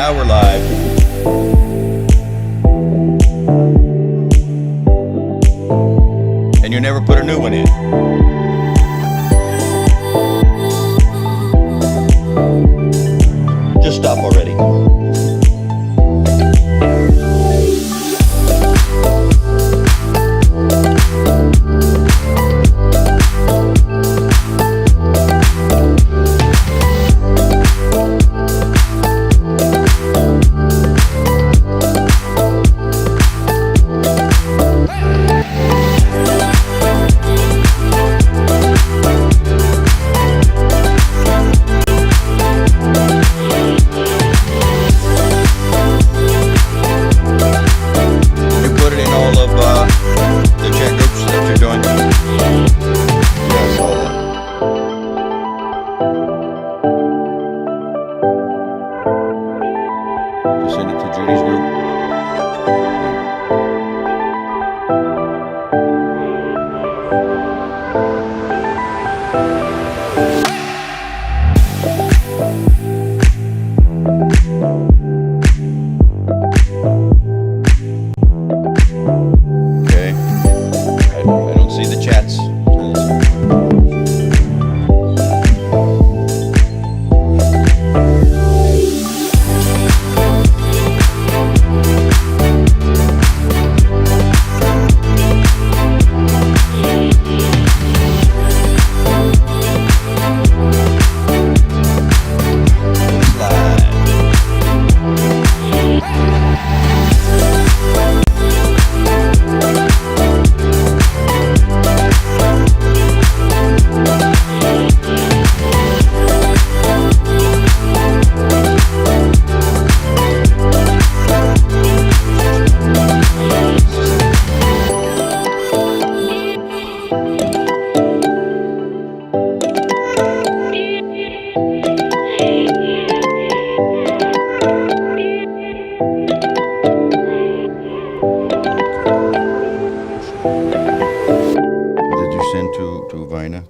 Now we're live. And you never put a new one in. Just stop already.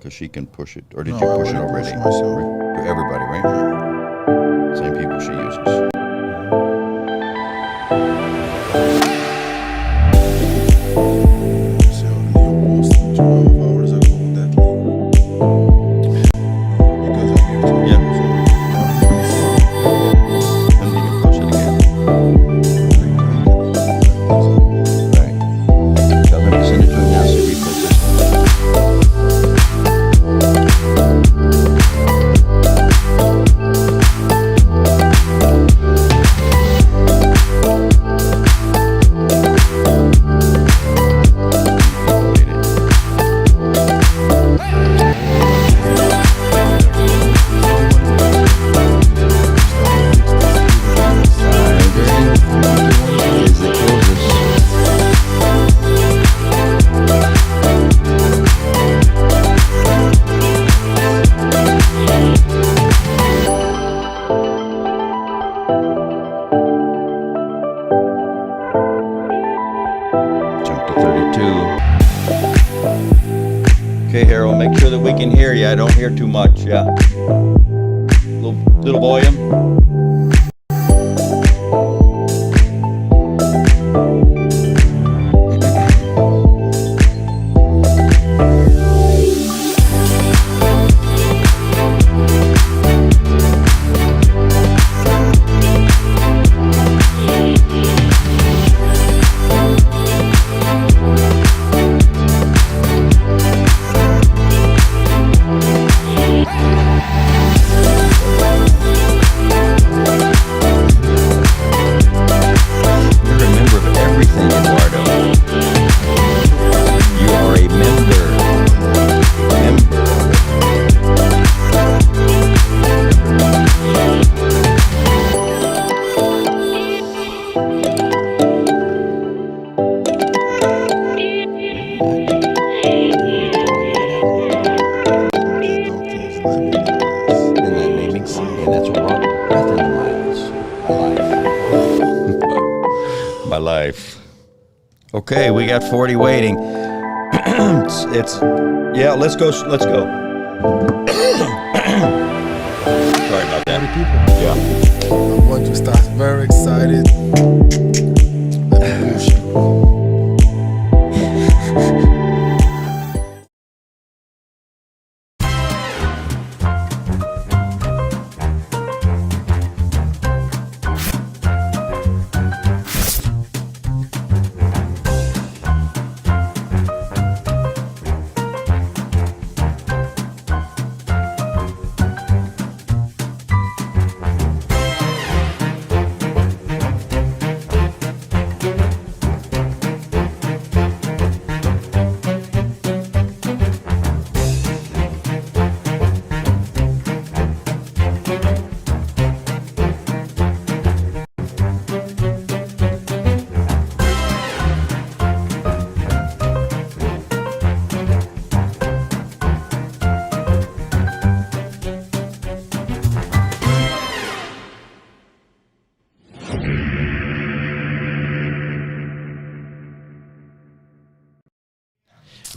She can push it, or did you push it already? To everybody, right? Same people she uses. Can hear you. I don't hear too much. Yeah. Little volume. Okay, we got 40 waiting. Yeah, let's go. Sorry about that. People. Yeah. I'm going to start very excited. Let me push.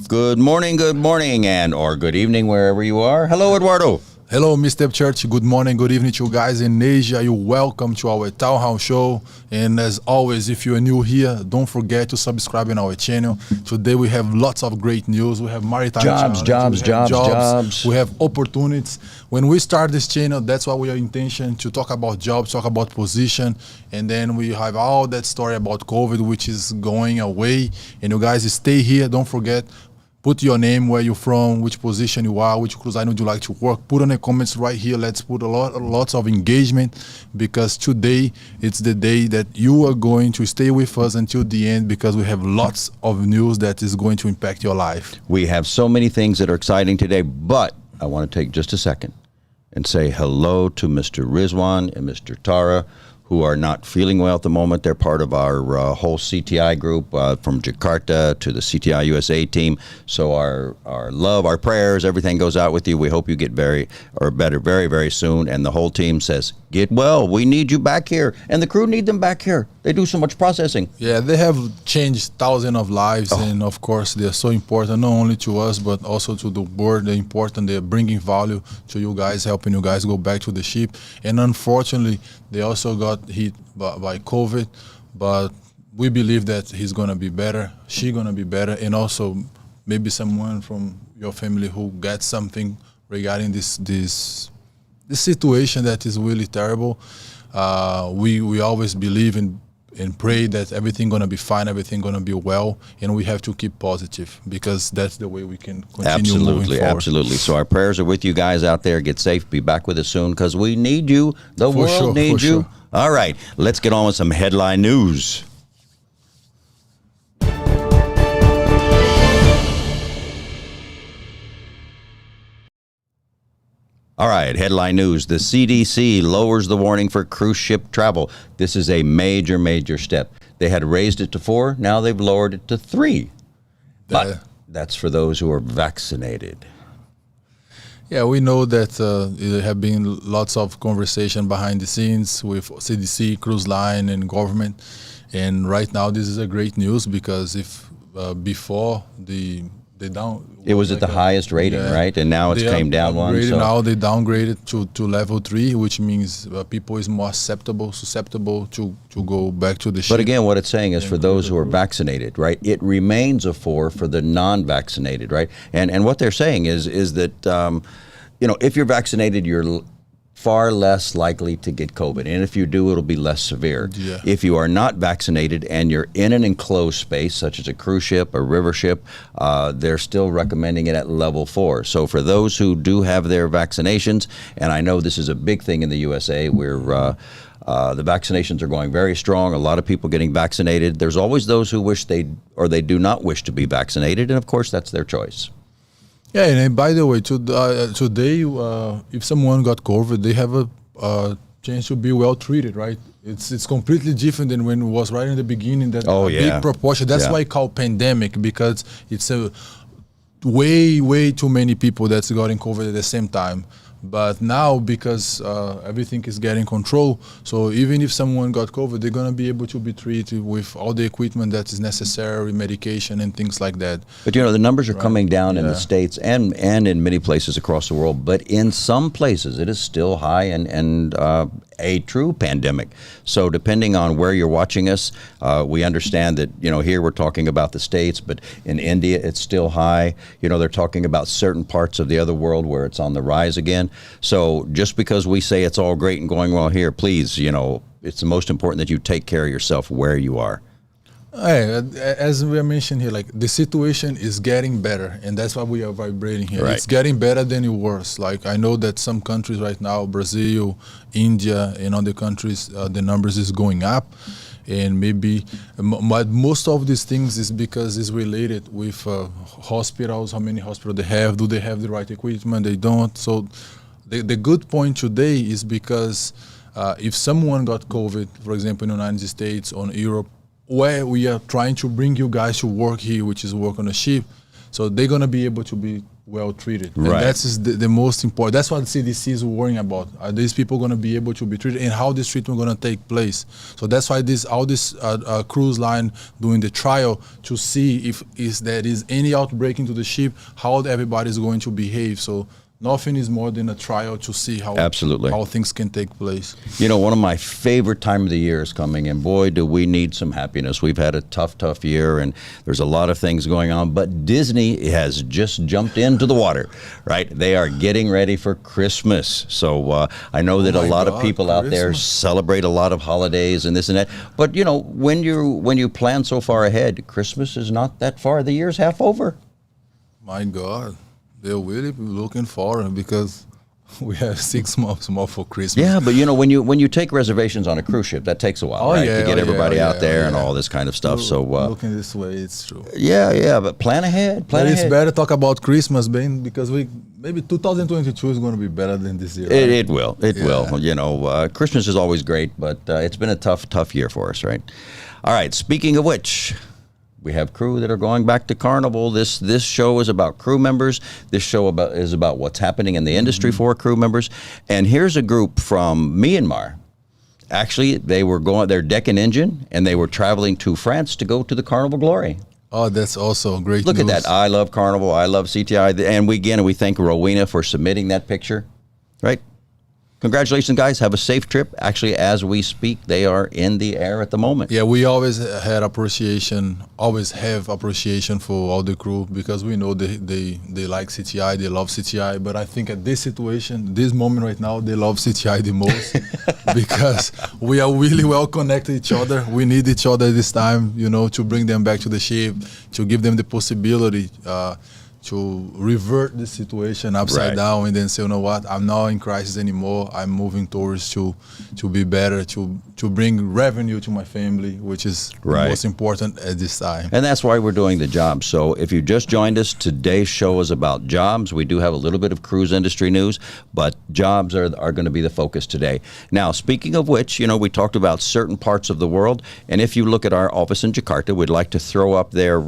Good morning, and or good evening, wherever you are. Hello, Eduardo. Hello, Mr. Church. Good morning, good evening to you guys in Asia. You're welcome to our Town Hall show. And as always, if you are new here, don't forget to subscribe in our channel. Today we have lots of great news. We have Maritime jobs. We have opportunities. When we start this channel, that's what we are intention to talk about jobs, talk about position. And then we have all that story about COVID, which is going away. And you guys stay here. Don't forget. Put your name, where you're from, which position you are, which cruise line would you like to work. Put on the comments right here. Let's put lots of engagement, because today it's the day that you are going to stay with us until the end, because we have lots of news that is going to impact your life. We have so many things that are exciting today, but I want to take just a second and say hello to Mr. Rizwan and Mr. Tara, who are not feeling well at the moment. They're part of our whole CTI group from Jakarta to the CTI USA team. So our love, our prayers, everything goes out with you. We hope you get better very, very soon. And the whole team says, get well. We need you back here. And the crew need them back here. They do so much processing. Yeah, they have changed thousands of lives. And of course, they're so important, not only to us, but also to the board. They're important. They're bringing value to you guys, helping you guys go back to the ship. And unfortunately, they also got hit by COVID, but we believe that he's gonna be better, she's gonna be better, and also maybe someone from your family who gets something regarding this situation that is really terrible. We always believe and pray that everything gonna be fine, everything gonna be well, and we have to keep positive, because that's the way we can continue moving forward. Absolutely. So our prayers are with you guys out there. Get safe. Be back with us soon, because we need you. The world needs you. All right, let's get on with some headline news. All right, headline news. The CDC lowers the warning for cruise ship travel. This is a major, major step. They had raised it to 4. Now they've lowered it to 3. But that's for those who are vaccinated. Yeah, we know that there have been lots of conversation behind the scenes with CDC, cruise line, and government. And right now, this is a great news, because if before it was at the highest rating, right? And now it's came down one. So now they downgraded to level 3, which means people is more susceptible to go back to the ship. But again, what it's saying is for those who are vaccinated, right? It remains a 4 for the non-vaccinated, right? And what they're saying is that if you're vaccinated, you're far less likely to get COVID. And if you do, it'll be less severe. Yeah. If you are not vaccinated and you're in an enclosed space, such as a cruise ship, a river ship, they're still recommending it at level 4. So for those who do have their vaccinations, and I know this is a big thing in the USA, where the vaccinations are going very strong, a lot of people getting vaccinated. There's always those who wish they do not wish to be vaccinated, and of course that's their choice. Yeah, and by the way, today, if someone got COVID, they have a chance to be well treated, right? It's completely different than when it was right in the beginning. That big proportion. That's why it's called pandemic, because it's a way too many people that's gotten COVID at the same time. But now, because everything is getting control, so even if someone got COVID, they're gonna be able to be treated with all the equipment that is necessary, medication and things like that. But the numbers are coming down in the States and in many places across the world. But in some places, it is still high and a true pandemic. So depending on where you're watching us, we understand that here we're talking about the States, but in India it's still high. They're talking about certain parts of the other world where it's on the rise again. So just because we say it's all great and going well here, please, it's the most important that you take care of yourself where you are. Hey, as we mentioned here, like the situation is getting better, and that's why we are vibrating here. Right. It's getting better than it was. Like I know that some countries right now, Brazil, India, and other countries, the numbers is going up. And maybe most of these things is because it's related with hospitals, how many hospitals they have, do they have the right equipment, they don't. So the good point today is because if someone got COVID, for example, in the United States or Europe, where we are trying to bring you guys to work here, which is work on a ship, so they're going to be able to be well treated. Right. And that's the most important. That's what the CDC is worrying about. Are these people going to be able to be treated, and how this treatment going to take place? So that's why all this cruise line doing the trial to see if there is any outbreak into the ship, how everybody is going to behave. So nothing is more than a trial to see how things can take place. One of my favorite time of the year is coming, and boy, do we need some happiness. We've had a tough year, and there's a lot of things going on, but Disney has just jumped into the water, right? They are getting ready for Christmas. So I know that a lot of people out there celebrate a lot of holidays and this and that, but when you plan so far ahead, Christmas is not that far. The year's half over. My God. They're really looking forward because we have 6 months more for Christmas. Yeah, but when you take reservations on a cruise ship, that takes a while, right? To get everybody out there and all this kind of stuff. So looking this way, it's true. Yeah, but plan ahead. It's better to talk about Christmas, Ben, because maybe 2022 is going to be better than this year. Right? It will. Christmas is always great, but it's been a tough year for us, right? All right. Speaking of which, we have crew that are going back to Carnival. This show is about crew members. This show is about what's happening in the industry for crew members. And here's a group from Myanmar. Actually, they're deck and engine, and they were traveling to France to go to the Carnival Glory. Oh, that's also great Look news. at that. I love Carnival. I love CTI. And we thank Rowena for submitting that picture, right? Congratulations, guys. Have a safe trip. Actually, as we speak, they are in the air at the moment. Yeah, we always have appreciation for all the crew because we know they like CTI, they love CTI. But I think at this situation, this moment right now, they love CTI the most because we are really well connected to each other. We need each other this time, to bring them back to the ship, to give them the possibility to revert the situation upside down and then say, you know what, I'm not in crisis anymore. I'm moving towards to be better, to bring revenue to my family, which is the most important at this time. And that's why we're doing the job. So if you just joined us, today's show is about jobs. We do have a little bit of cruise industry news, but jobs are going to be the focus today. Now, speaking of which, we talked about certain parts of the world. And if you look at our office in Jakarta, we'd like to throw up their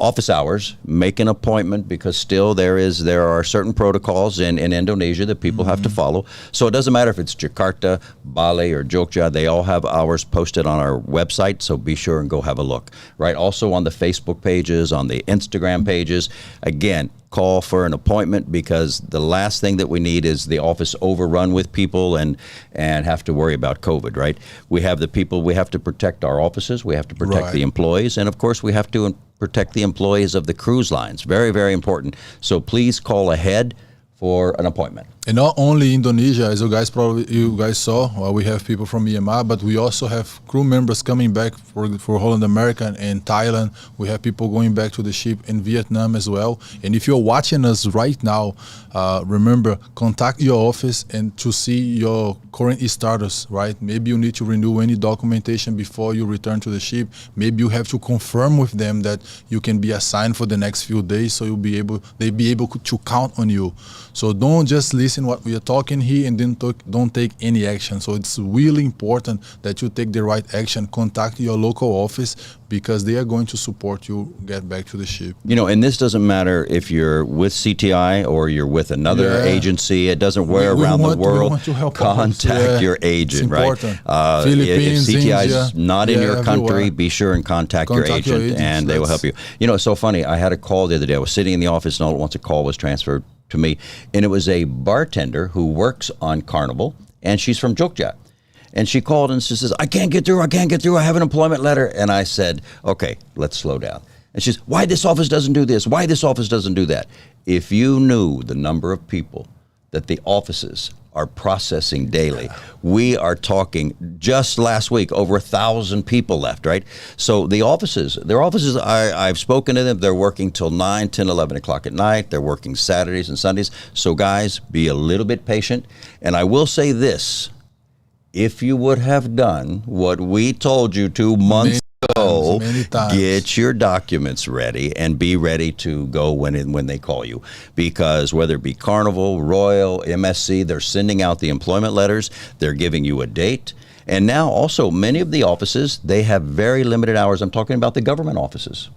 office hours, make an appointment, because still there are certain protocols in Indonesia that people have to follow. So it doesn't matter if it's Jakarta, Bali, or Jogja, they all have hours posted on our website, so be sure and go have a look. Right? Also on the Facebook pages, on the Instagram pages. Again, call for an appointment, because the last thing that we need is the office overrun with people and have to worry about COVID, right? We have the people, we have to protect our offices, we have to protect the employees, and of course we have to protect the employees of the cruise lines. Very, very important. So please call ahead for an appointment. And not only Indonesia, as you guys saw, we have people from Myanmar, but we also have crew members coming back for Holland America and Thailand. We have people going back to the ship in Vietnam as well. And if you're watching us right now, remember, contact your office and to see your current status, right? Maybe you need to renew any documentation before you return to the ship. Maybe you have to confirm with them that you can be assigned for the next few days, so they'll be able to count on you. So don't just listen listen what we are talking here and then don't take any action. So it's really important that you take the right action. Contact your local office because they are going to support you get back to the ship. You know, and this doesn't matter if you're with CTI or you're with another agency. It doesn't wear around the world. Contact your agent, right? Philippines, if CTI is India, not in your country, everywhere. be sure and contact your agent, and they will help you. You know, it's so funny. I had a call the other day. I was sitting in the office, and all at once a call was transferred to me, and it was a bartender who works on Carnival, and she's from Jogja. And she called and she says, I can't get through. I have an employment letter. And I said, okay, let's slow down. And she says, why this office doesn't do this? Why this office doesn't do that? If you knew the number of people that the offices are processing daily, we are talking just last week, over 1,000 people left, right? So their offices, I've spoken to them. They're working till 9, 10, 11 o'clock at night. They're working Saturdays and Sundays. So guys, be a little bit patient. And I will say this. If you would have done what we told you 2 months ago, get your documents ready and be ready to go when they call you. Because whether it be Carnival, Royal, MSC, they're sending out the employment letters. They're giving you a date. And now also many of the offices, they have very limited hours. I'm talking about the government offices.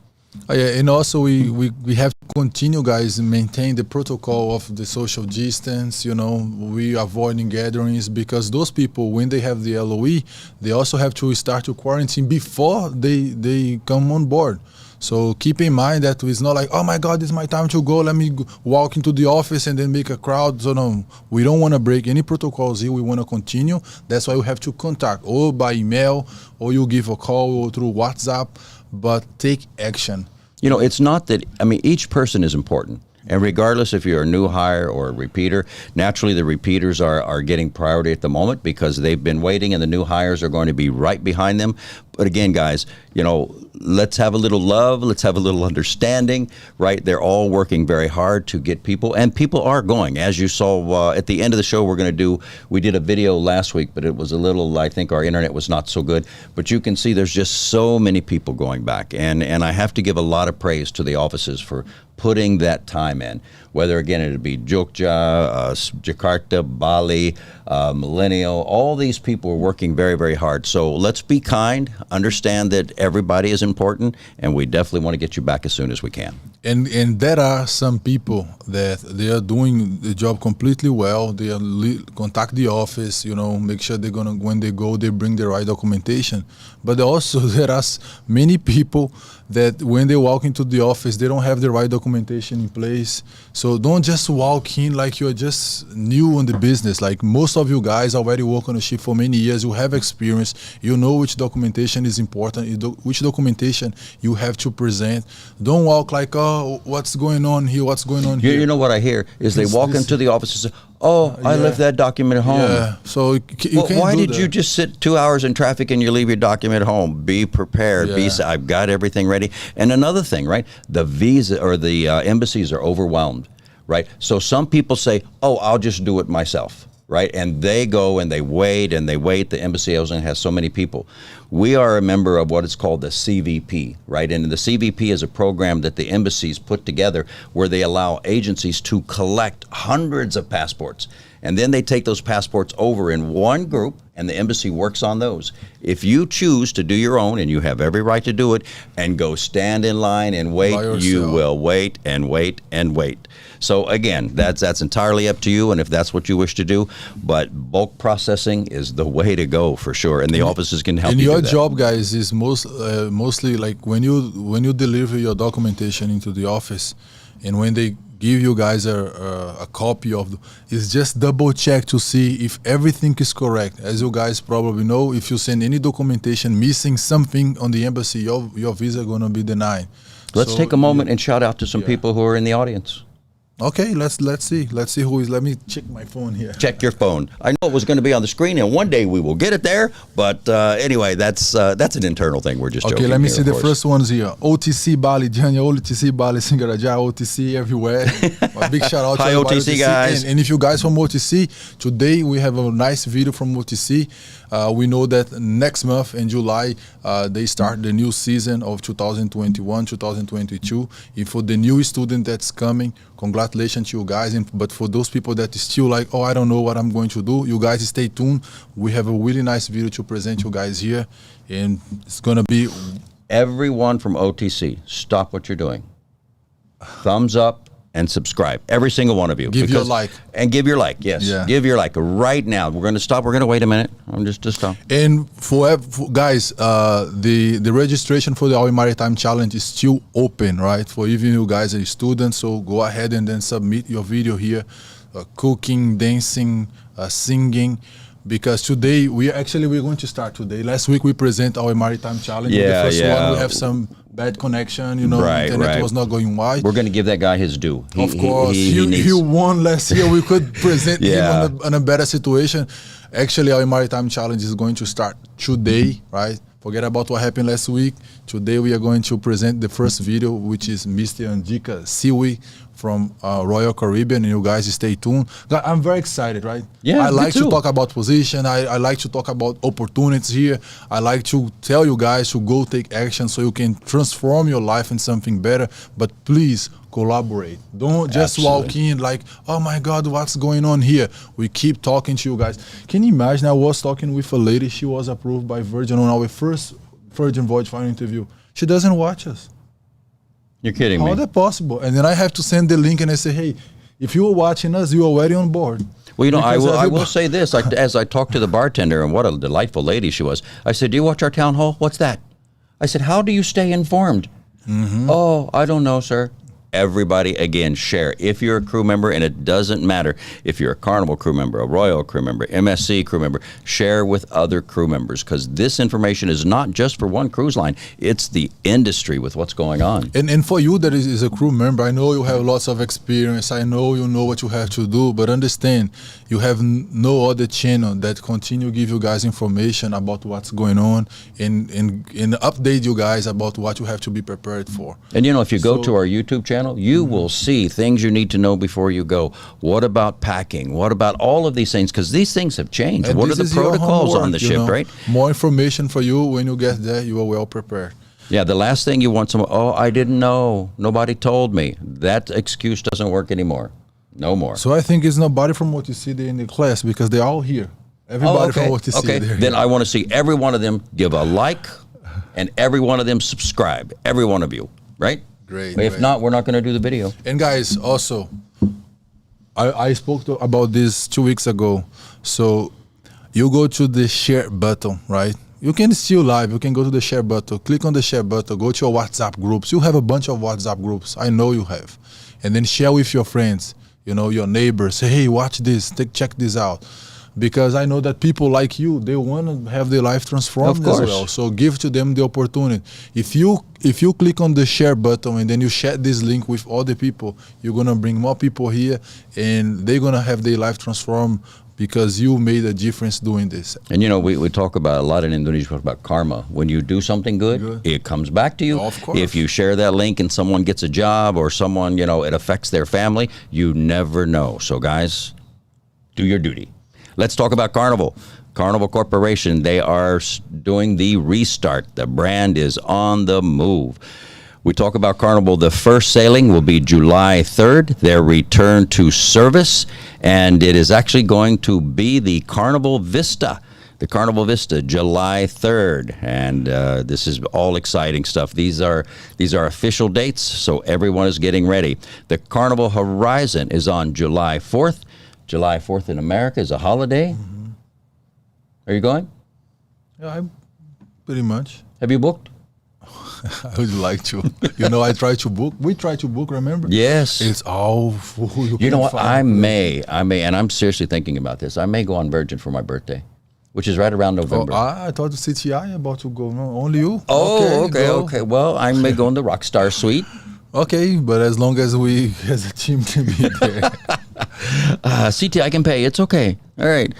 And also we have to continue, guys, and maintain the protocol of the social distance. You know, we avoiding gatherings because those people, when they have the LOE, they also have to start to quarantine before they come on board. So keep in mind that it's not like, oh my God, it's my time to go. Let me walk into the office and then make a crowd. So no, we don't want to break any protocols here. We want to continue. That's why we have to contact or by email or you give a call or through WhatsApp, but take action. You know, it's not that, I mean, each person is important. And regardless if you're a new hire or a repeater, naturally the repeaters are getting priority at the moment because they've been waiting and the new hires are going to be right behind them. But again, guys, you know, let's have a little love. Let's have a little understanding, right? They're all working very hard to get people, and people are going. As you saw at the end of the show, we did a video last week, but it was a little, I think our internet was not so good. But you can see there's just so many people going back. And I have to give a lot of praise to the offices for putting that time in, whether again it'd be Jogja, Jakarta, Bali, Millennial, all these people are working very, very hard. So let's be kind, understand that everybody is important, and we definitely want to get you back as soon as we can. And there are some people that they are doing the job completely well. They are contact the office, you know, make sure they're gonna, when they go, they bring the right documentation. But also there are many people that when they walk into the office, they don't have the right documentation in place. So don't just walk in like you're just new on the business. Like most of you guys already work on a ship for many years. You have experience. You know which documentation is important, which documentation you have to present. Don't walk like, oh, what's going on here? What's going on here? You know what I hear is they walk into the office and say, oh, I left that document at home. Yeah, so you can't why do did that. you just sit 2 hours in traffic and you leave your document at home? Be prepared. I've got everything ready. And another thing, right? The visa or the embassies are overwhelmed, right? So some people say, oh, I'll just do it myself, right? And they go and they wait and they wait. The embassy only has so many people. We are a member of what is called the CVP, right? And the CVP is a program that the embassies put together where they allow agencies to collect hundreds of passports. And then they take those passports over in one group and the embassy works on those. If you choose to do your own, and you have every right to do it, and go stand in line and wait, you will wait and wait and wait. So again, that's entirely up to you, and if that's what you wish to do. But bulk processing is the way to go for sure, and the offices can help you do that. And your job, guys, is mostly like when you deliver your documentation into the office, and when they give you guys a copy of it's just double check to see if everything is correct. As you guys probably know, if you send any documentation missing something on the embassy, your visa gonna be denied. Let's take a moment and shout out to some people who are in the audience. Okay, let's see who is. Let me check my phone here. Check your phone. I know it was going to be on the screen, and one day we will get it there. But anyway, that's an internal thing. We're just joking. Okay, let me here, see the first ones here. OTC Bali, Janya, OTC Bali, Singaraja, OTC everywhere. A big shout out to Hi, OTC guys. And if you guys from OTC, today we have a nice video from OTC. We know that next month in July, they start the new season of 2021, 2022. And for the new student that's coming, congratulations to you guys. But for those people that is still like, oh, I don't know what I'm going to do, you guys stay tuned. We have a really nice video to present you guys here, and it's gonna be. Everyone from OTC, stop what you're doing. Thumbs up and subscribe. Every single one of you. Give your like. And give your like, yes. Yeah. Give your like right now. We're going to stop. We're going to wait a minute. I'm just stop. And for guys, the registration for the Our Maritime Challenge is still open, right? For even you guys are students, so go ahead and then submit your video here. Cooking, dancing, singing. Because today, we're going to start today. Last week, we present our Maritime Challenge. Yeah, the first one, we have some bad connection, you know, internet was not going wide. We're going to give that guy his due. Of course, he won last year. We could present him on a better situation. Actually, our Maritime Challenge is going to start today, right? Forget about what happened last week. Today, we are going to present the first video, which is Mr. Andika Siwi from Royal Caribbean, and you guys stay tuned. I'm very excited, right? Yeah, I like to talk about position. I like to talk about opportunities here. I like to tell you guys to go take action so you can transform your life in something better. But please collaborate. Don't just walk in like, oh my God, what's going on here? We keep talking to you guys. Can you imagine? I was talking with a lady. She was approved by Virgin on our first Virgin Voyage final interview. She doesn't watch us. You're kidding me. How that possible? And then I have to send the link and I say, hey, if you are watching us, you're already on board. Well, you know, I will say this. As I talked to the bartender, and what a delightful lady she was, I said, do you watch our town hall? What's that? I said, how do you stay informed? Oh, I don't know, sir. Everybody, again, share. If you're a crew member, and it doesn't matter if you're a Carnival crew member, a Royal crew member, MSC crew member, share with other crew members, because this information is not just for one cruise line. It's the industry with what's going on. And for you that is a crew member, I know you have lots of experience. I know you know what you have to do, but understand, you have no other channel that continue give you guys information about what's going on and update you guys about what you have to be prepared for. And you know, if you go to our YouTube channel, you will see things you need to know before you go. What about packing? What about all of these things? Because these things have changed. And what are the protocols on the ship, right? More information for you when you get there. You are well prepared. Yeah, the last thing you want someone, oh, I didn't know. Nobody told me. That excuse doesn't work anymore. No more. So I think it's nobody from what you see there in the class because they're all here. Everybody from what you see there. Then I want to see every one of them give a like and every one of them subscribe. Every one of you, right? Great. If not, we're not going to do the video. And guys, also, I spoke about this 2 weeks ago. So you go to the share button, right? You can still live. You can go to the share button, click on the share button, go to your WhatsApp groups. You have a bunch of WhatsApp groups. I know you have. And then share with your friends, you know, your neighbors. Say, hey, watch this. Check this out. Because I know that people like you, they want to have their life transformed as well. So give to them the opportunity. If you click on the share button and then you share this link with other people, you're going to bring more people here and they're going to have their life transformed because you made a difference doing this. And you know, we talk about a lot in Indonesia, we talk about karma. When you do something good, it comes back to you. Of course. If you share that link and someone gets a job or someone, you know, it affects their family, you never know. So guys, do your duty. Let's talk about Carnival. Carnival Corporation, they are doing the restart. The brand is on the move. We talk about Carnival. The first sailing will be July 3rd, their return to service, and it is actually going to be the Carnival Vista. The Carnival Vista, July 3rd, and this is all exciting stuff. These are official dates, so everyone is getting ready. The Carnival Horizon is on July 4th. July 4th in America is a holiday. Are you going? Yeah, I'm pretty much. Have you booked? I would like to. You know, I try to book. We try to book, remember? Yes. It's all full. You know what? I may, and I'm seriously thinking about this. I may go on Virgin for my birthday, which is right around November. I thought the CTI about to go. No, only you. Oh, okay. Well, I may go in the Rockstar Suite. Okay, but as long as we as a team can be there. CTI can pay. It's okay. All right.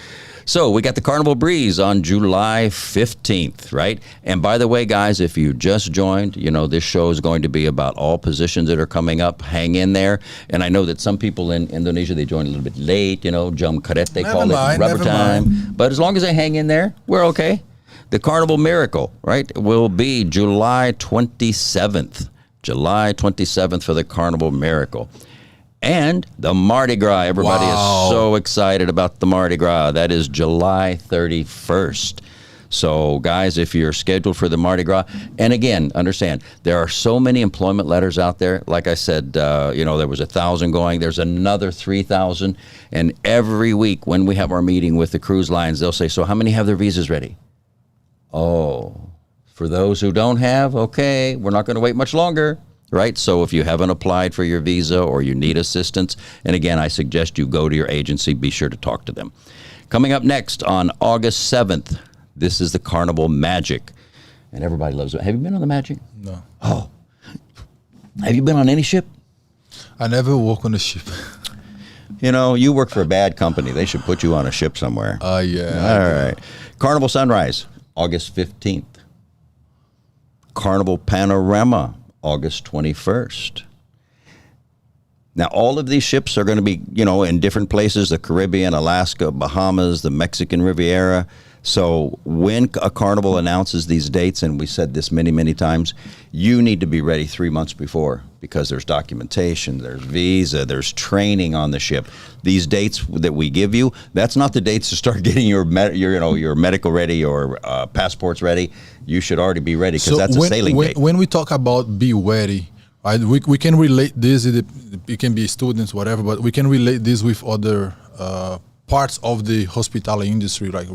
So we got the Carnival Breeze on July 15th, right? And by the way, guys, if you just joined, you know, this show is going to be about all positions that are coming up. Hang in there. And I know that some people in Indonesia, they join a little bit late, you know, jam karet, they call it, rubber time. But as long as they hang in there, we're okay. The Carnival Miracle, right, will be July 27th. July 27th for the Carnival Miracle. And the Mardi Gras. Everybody Wow. is so excited about the Mardi Gras. That is July 31st. So, guys, if you're scheduled for the Mardi Gras, and again, understand, there are so many employment letters out there. Like I said, there was 1,000 going. There's another 3,000. And every week when we have our meeting with the cruise lines, they'll say, so how many have their visas ready? Oh, for those who don't have, okay, we're not going to wait much longer. Right? So if you haven't applied for your visa or you need assistance, and again, I suggest you go to your agency, be sure to talk to them. Coming up next on August 7th, this is the Carnival Magic. And everybody loves it. Have you been on the Magic? No. Oh. Have you been on any ship? I never walk on a ship. You work for a bad company. They should put you on a ship somewhere. Yeah. All right. Carnival Sunrise, August 15th. Carnival Panorama, August 21st. Now, all of these ships are going to be, in different places, the Caribbean, Alaska, Bahamas, the Mexican Riviera. So when a Carnival announces these dates, and we said this many, many times, you need to be ready 3 months before because there's documentation, there's visa, there's training on the ship. These dates that we give you, that's not the dates to start getting your medical ready or passports ready. You should already be ready because that's a sailing date. When we talk about be ready, right, we can relate this, it can be students, whatever, but we can relate this with other parts of the hospitality industry, like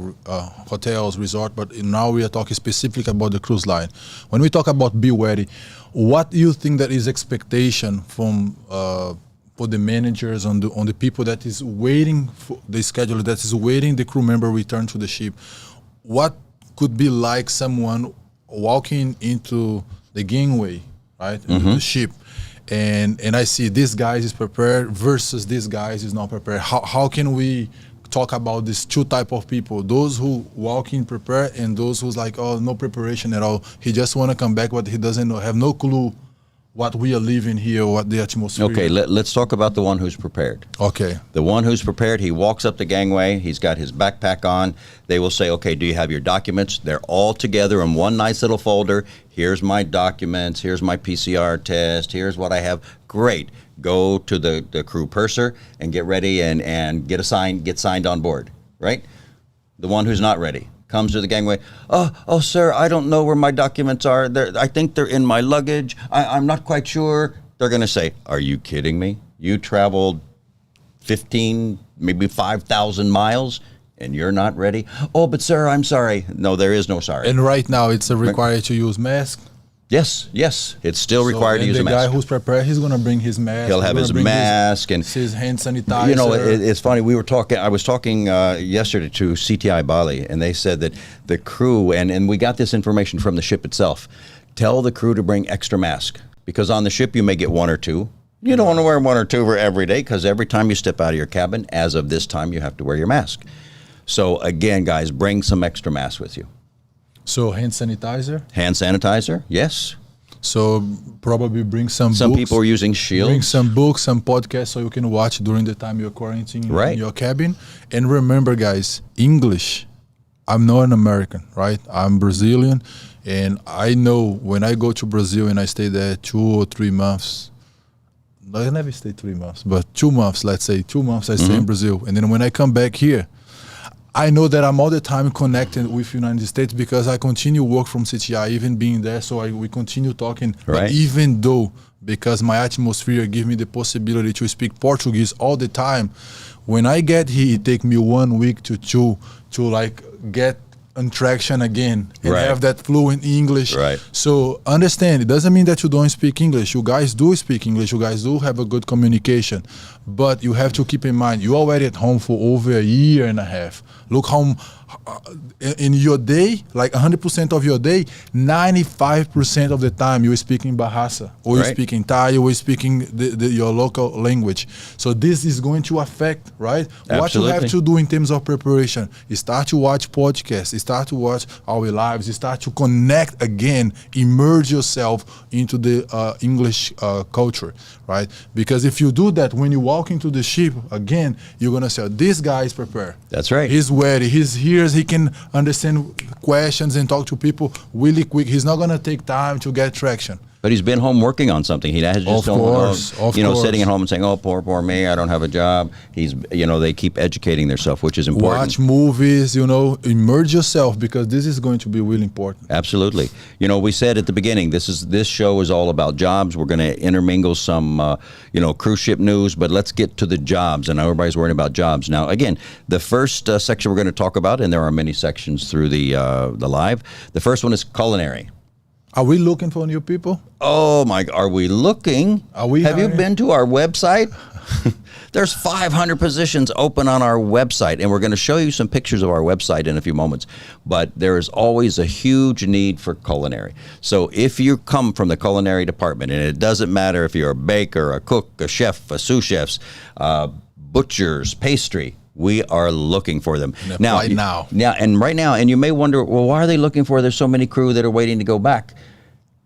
hotels, resort, but now we are talking specifically about the cruise line. When we talk about be ready, what do you think that is expectation from for the managers on the people that is waiting for the schedule, that is waiting the crew member return to the ship? What could be like someone walking into the gangway, right, into the ship, and I see this guy is prepared versus this guy is not prepared. How can we talk about these two type of people? Those who walk in prepared and those who's like, oh, no preparation at all. He just want to come back, but he doesn't know, have no clue what we are living here, what the atmosphere. Okay, let's talk about the one who's prepared. Okay. The one who's prepared, he walks up the gangway, he's got his backpack on. They will say, okay, do you have your documents? They're all together in one nice little folder. Here's my documents, here's my PCR test, here's what I have. Great. Go to the crew purser and get ready and get signed on board, right? The one who's not ready comes to the gangway. Oh, sir, I don't know where my documents are. I think they're in my luggage. I'm not quite sure. They're going to say, are you kidding me? You traveled 15, maybe 5,000 miles and you're not ready? Oh, but sir, I'm sorry. No, there is no sorry. And right now it's required to use mask. Yes, it's still required to use a mask. The guy who's prepared, he's going to bring his mask. He'll have his mask and his hand sanitizer. It's funny. I was talking yesterday to CTI Bali, and they said that the crew, and we got this information from the ship itself, tell the crew to bring extra mask because on the ship you may get one or two. You don't want to wear one or two for every day because every time you step out of your cabin, as of this time, you have to wear your mask. So again, guys, bring some extra masks with you. So hand sanitizer? Hand sanitizer, yes. So probably bring some books. Some people are using shields. Bring some books, some podcasts so you can watch during the time you're quarantining in your cabin. And remember, guys, English. I'm not an American, right? I'm Brazilian. And I know when I go to Brazil and I stay there 2 or 3 months, I never stay 3 months, but 2 months, let's say 2 months I stay in Brazil. And then when I come back here, I know that I'm all the time connected with United States because I continue work from CTI, even being there. So we continue talking. Right. But even though, because my atmosphere give me the possibility to speak Portuguese all the time, when I get here, it take me 1 week to 2 to like get traction again and have that fluent English. Right. So understand, it doesn't mean that you don't speak English. You guys do speak English. You guys do have a good communication. But you have to keep in mind, you're already at home for over a year and a half. Look how in your day, like 100% of your day, 95% of the time you're speaking Bahasa, or you're speaking Thai, or you're speaking your local language. So this is going to affect, right? Absolutely. What you have to do in terms of preparation is start to watch podcasts, start to watch our lives, start to connect again, immerse yourself into the English culture, right? Because if you do that, when you walk into the ship, again, you're going to say, this guy is prepared. That's right. He's ready. He's here. He can understand questions and talk to people really quick. He's not going to take time to get traction. But he's been home working on something. He has just sitting at home and saying, "Oh, poor me, I don't have a job." They keep educating themselves, which is important. Watch movies, immerse yourself, because this is going to be really important. Absolutely. We said at the beginning, this show is all about jobs. We're going to intermingle some, cruise ship news, but let's get to the jobs. And everybody's worrying about jobs. Now, again, the first section we're going to talk about, and there are many sections through the live. The first one is culinary. Are we looking for new people? Oh my! Are we looking? Have you been to our website? There's 500 positions open on our website, and we're going to show you some pictures of our website in a few moments. But there is always a huge need for culinary. So if you come from the culinary department, and it doesn't matter if you're a baker, a cook, a chef, a sous chefs, butchers, pastry, we are looking for them now. Right now, and you may wonder, well, why are they looking for? There's so many crew that are waiting to go back.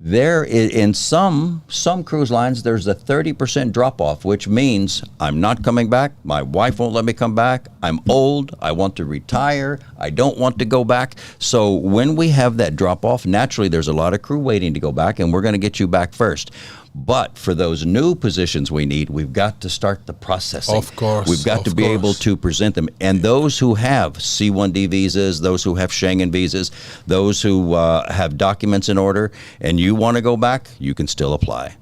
There is, in some cruise lines, there's a 30% drop off, which means I'm not coming back. My wife won't let me come back. I'm old. I want to retire. I don't want to go back. So when we have that drop off, naturally there's a lot of crew waiting to go back, and we're going to get you back first. But for those new positions we need, we've got to start the processing. Of course. We've got to be able to present them. And those who have C1D visas, those who have Schengen visas, those who have documents in order, and you want to go back, you can still apply.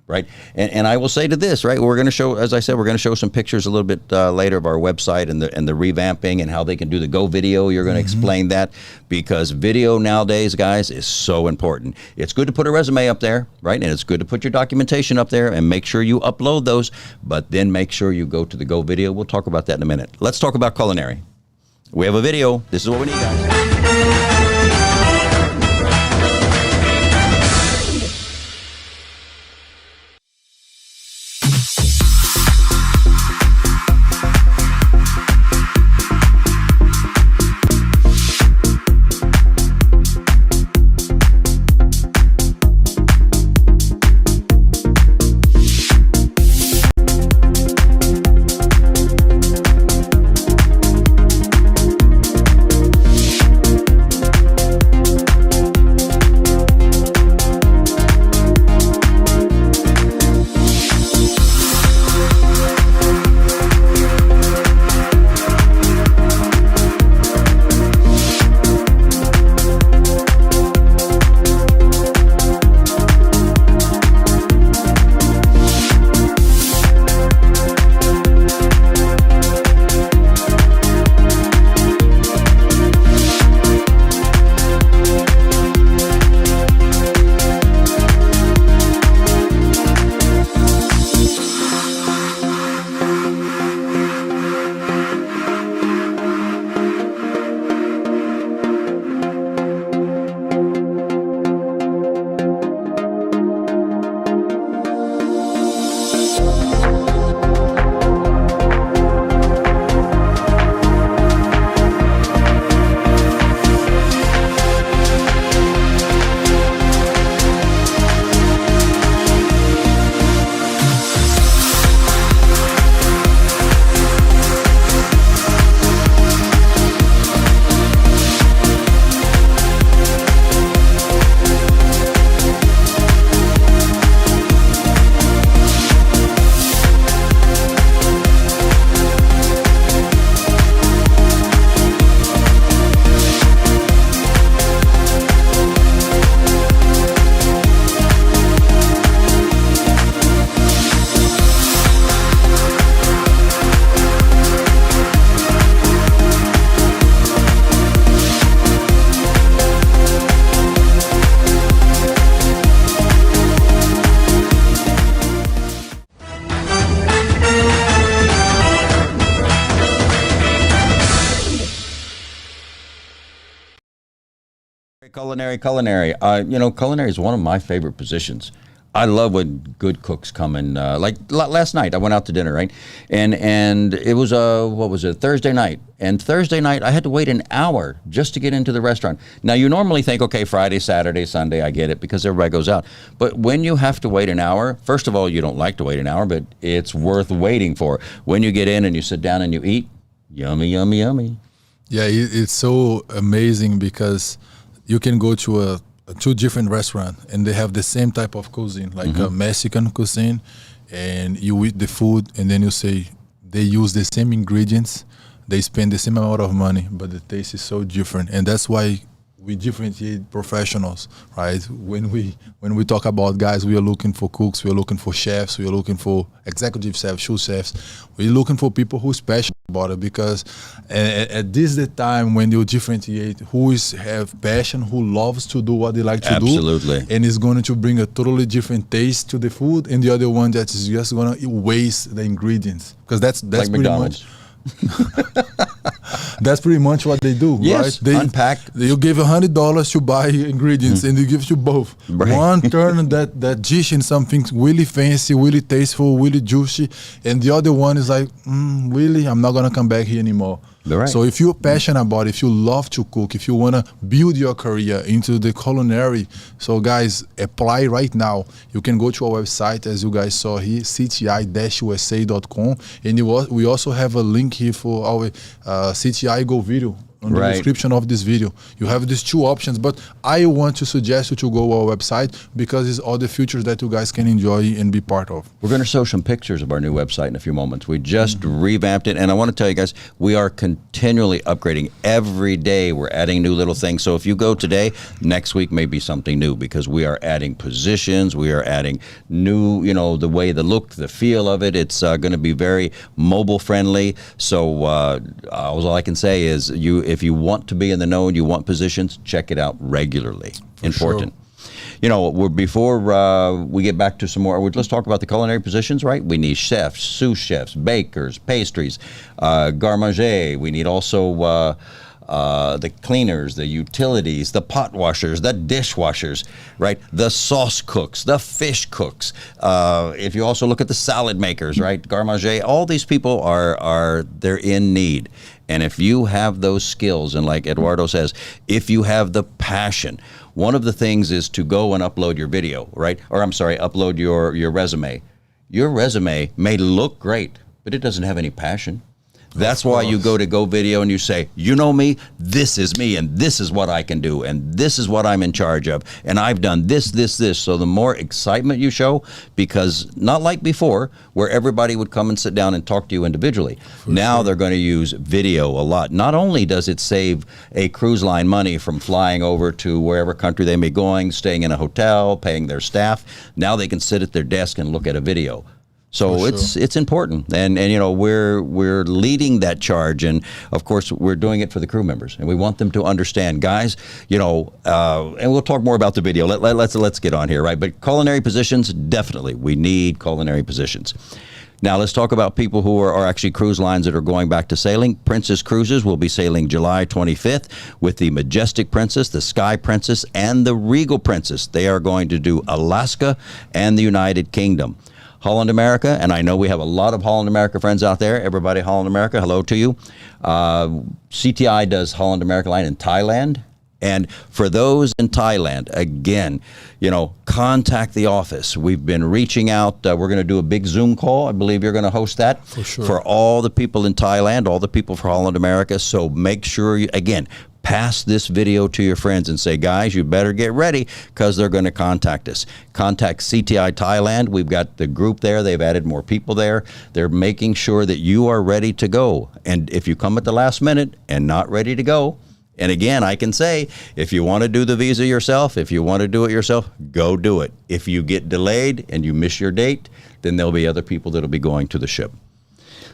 Right. And I will say to this, right, we're going to show, as I said, we're going to show some pictures a little bit later of our website and the revamping and how they can do the Go video. You're going to explain that, because video nowadays, guys, is so important. It's good to put a resume up there, right? And it's good to put your documentation up there and make sure you upload those, but then make sure you go to the Go video. We'll talk about that in a minute. Let's talk about culinary. We have a video. This is what we need, guys. Culinary. Culinary is one of my favorite positions. I love when good cooks come in. Like last night, I went out to dinner, right? And it was Thursday night. And Thursday night, I had to wait an hour just to get into the restaurant. Now, you normally think, okay, Friday, Saturday, Sunday, I get it, because everybody goes out. But when you have to wait an hour, first of all, you don't like to wait an hour, but it's worth waiting for. When you get in and you sit down and you eat, yummy, yummy, yummy. Yeah, it's so amazing, because you can go to two different restaurants, and they have the same type of cuisine, like a Mexican cuisine, and you eat the food, and then you say they use the same ingredients, they spend the same amount of money, but the taste is so different, and that's why we differentiate professionals, right? When we talk about guys, we are looking for cooks, we are looking for chefs, we are looking for executive chefs, sous chefs. We're looking for people who's passionate about it, because at this the time when you differentiate who have passion, who loves to do what they like to do. Absolutely. And is going to bring a totally different taste to the food, and the other one that is just going to waste the ingredients, because that's like pretty McDonald's. much. That's pretty much what they do, Yes, right? They unpack. You give $100 to buy ingredients, and they give you both. Right. One turn that dish in something really fancy, really tasteful, really juicy, and the other one is like, really, I'm not gonna come back here anymore. Right. So if you're passionate about it, if you love to cook, if you want to build your career into the culinary, so guys, apply right now. You can go to our website, as you guys saw here, cti-usa.com, and we also have a link here for our CTI Go video on the description of this video. You have these two options, but I want to suggest you to go to our website, because it's all the features that you guys can enjoy and be part of. We're going to show some pictures of our new website in a few moments. We just revamped it, and I want to tell you guys, we are continually upgrading. Every day we're adding new little things. So if you go today, next week may be something new, because we are adding positions, we are adding new, the way, the look, the feel of it. It's going to be very mobile friendly. So all I can say is, if you want to be in the know and you want positions, check it out regularly. Important. Sure. Before we get back to some more, let's talk about the culinary positions, right? We need chefs, sous chefs, bakers, pastries, garde-manger. We need also the cleaners, the utilities, the pot washers, the dishwashers, right? The sauce cooks, the fish cooks. If you also look at the salad makers, right? Garde-manger, all these people they're in need. And if you have those skills, and like Eduardo says, if you have the passion, one of the things is to go and upload your video, right? Or upload your resume. Your resume may look great, but it doesn't have any passion. That's why you go to Go Video and you say, you know me, this is me, and this is what I can do, and this is what I'm in charge of, and I've done this. So the more excitement you show, because not like before, where everybody would come and sit down and talk to you individually. Now they're going to use video a lot. Not only does it save a cruise line money from flying over to wherever country they may be going, staying in a hotel, paying their staff, now they can sit at their desk and look at a video. So it's important, and we're leading that charge, and of course we're doing it for the crew members, and we want them to understand, guys. And we'll talk more about the video. Let's get on here, right? But culinary positions, definitely, we need culinary positions. Now let's talk about people who are actually cruise lines that are going back to sailing. Princess Cruises will be sailing July 25th with the Majestic Princess, the Sky Princess, and the Regal Princess. They are going to do Alaska and the United Kingdom. Holland America, and I know we have a lot of Holland America friends out there. Everybody, Holland America, hello to you. CTI does Holland America line in Thailand. And for those in Thailand, again, contact the office. We've been reaching out. We're going to do a big Zoom call. I believe you're going to host that. For sure. For all the people in Thailand, all the people for Holland America. So make sure, again, pass this video to your friends and say, guys, you better get ready, because they're going to contact us. Contact CTI Thailand. We've got the group there. They've added more people there. They're making sure that you are ready to go. And if you come at the last minute and not ready to go, and again, I can say, if you want to do the visa yourself, if you want to do it yourself, go do it. If you get delayed and you miss your date, then there'll be other people that'll be going to the ship.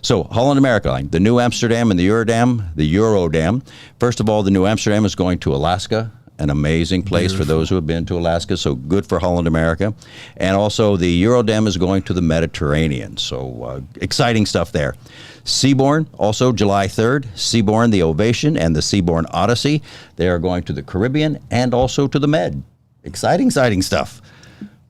So Holland America line, the New Amsterdam and the Eurodam. First of all, the New Amsterdam is going to Alaska, an amazing place for those who have been to Alaska. So good for Holland America. And also the Eurodam is going to the Mediterranean. So exciting stuff there. Seabourn, also July 3rd, Seabourn, the Ovation, and the Seabourn Odyssey. They are going to the Caribbean and also to the Med. Exciting stuff.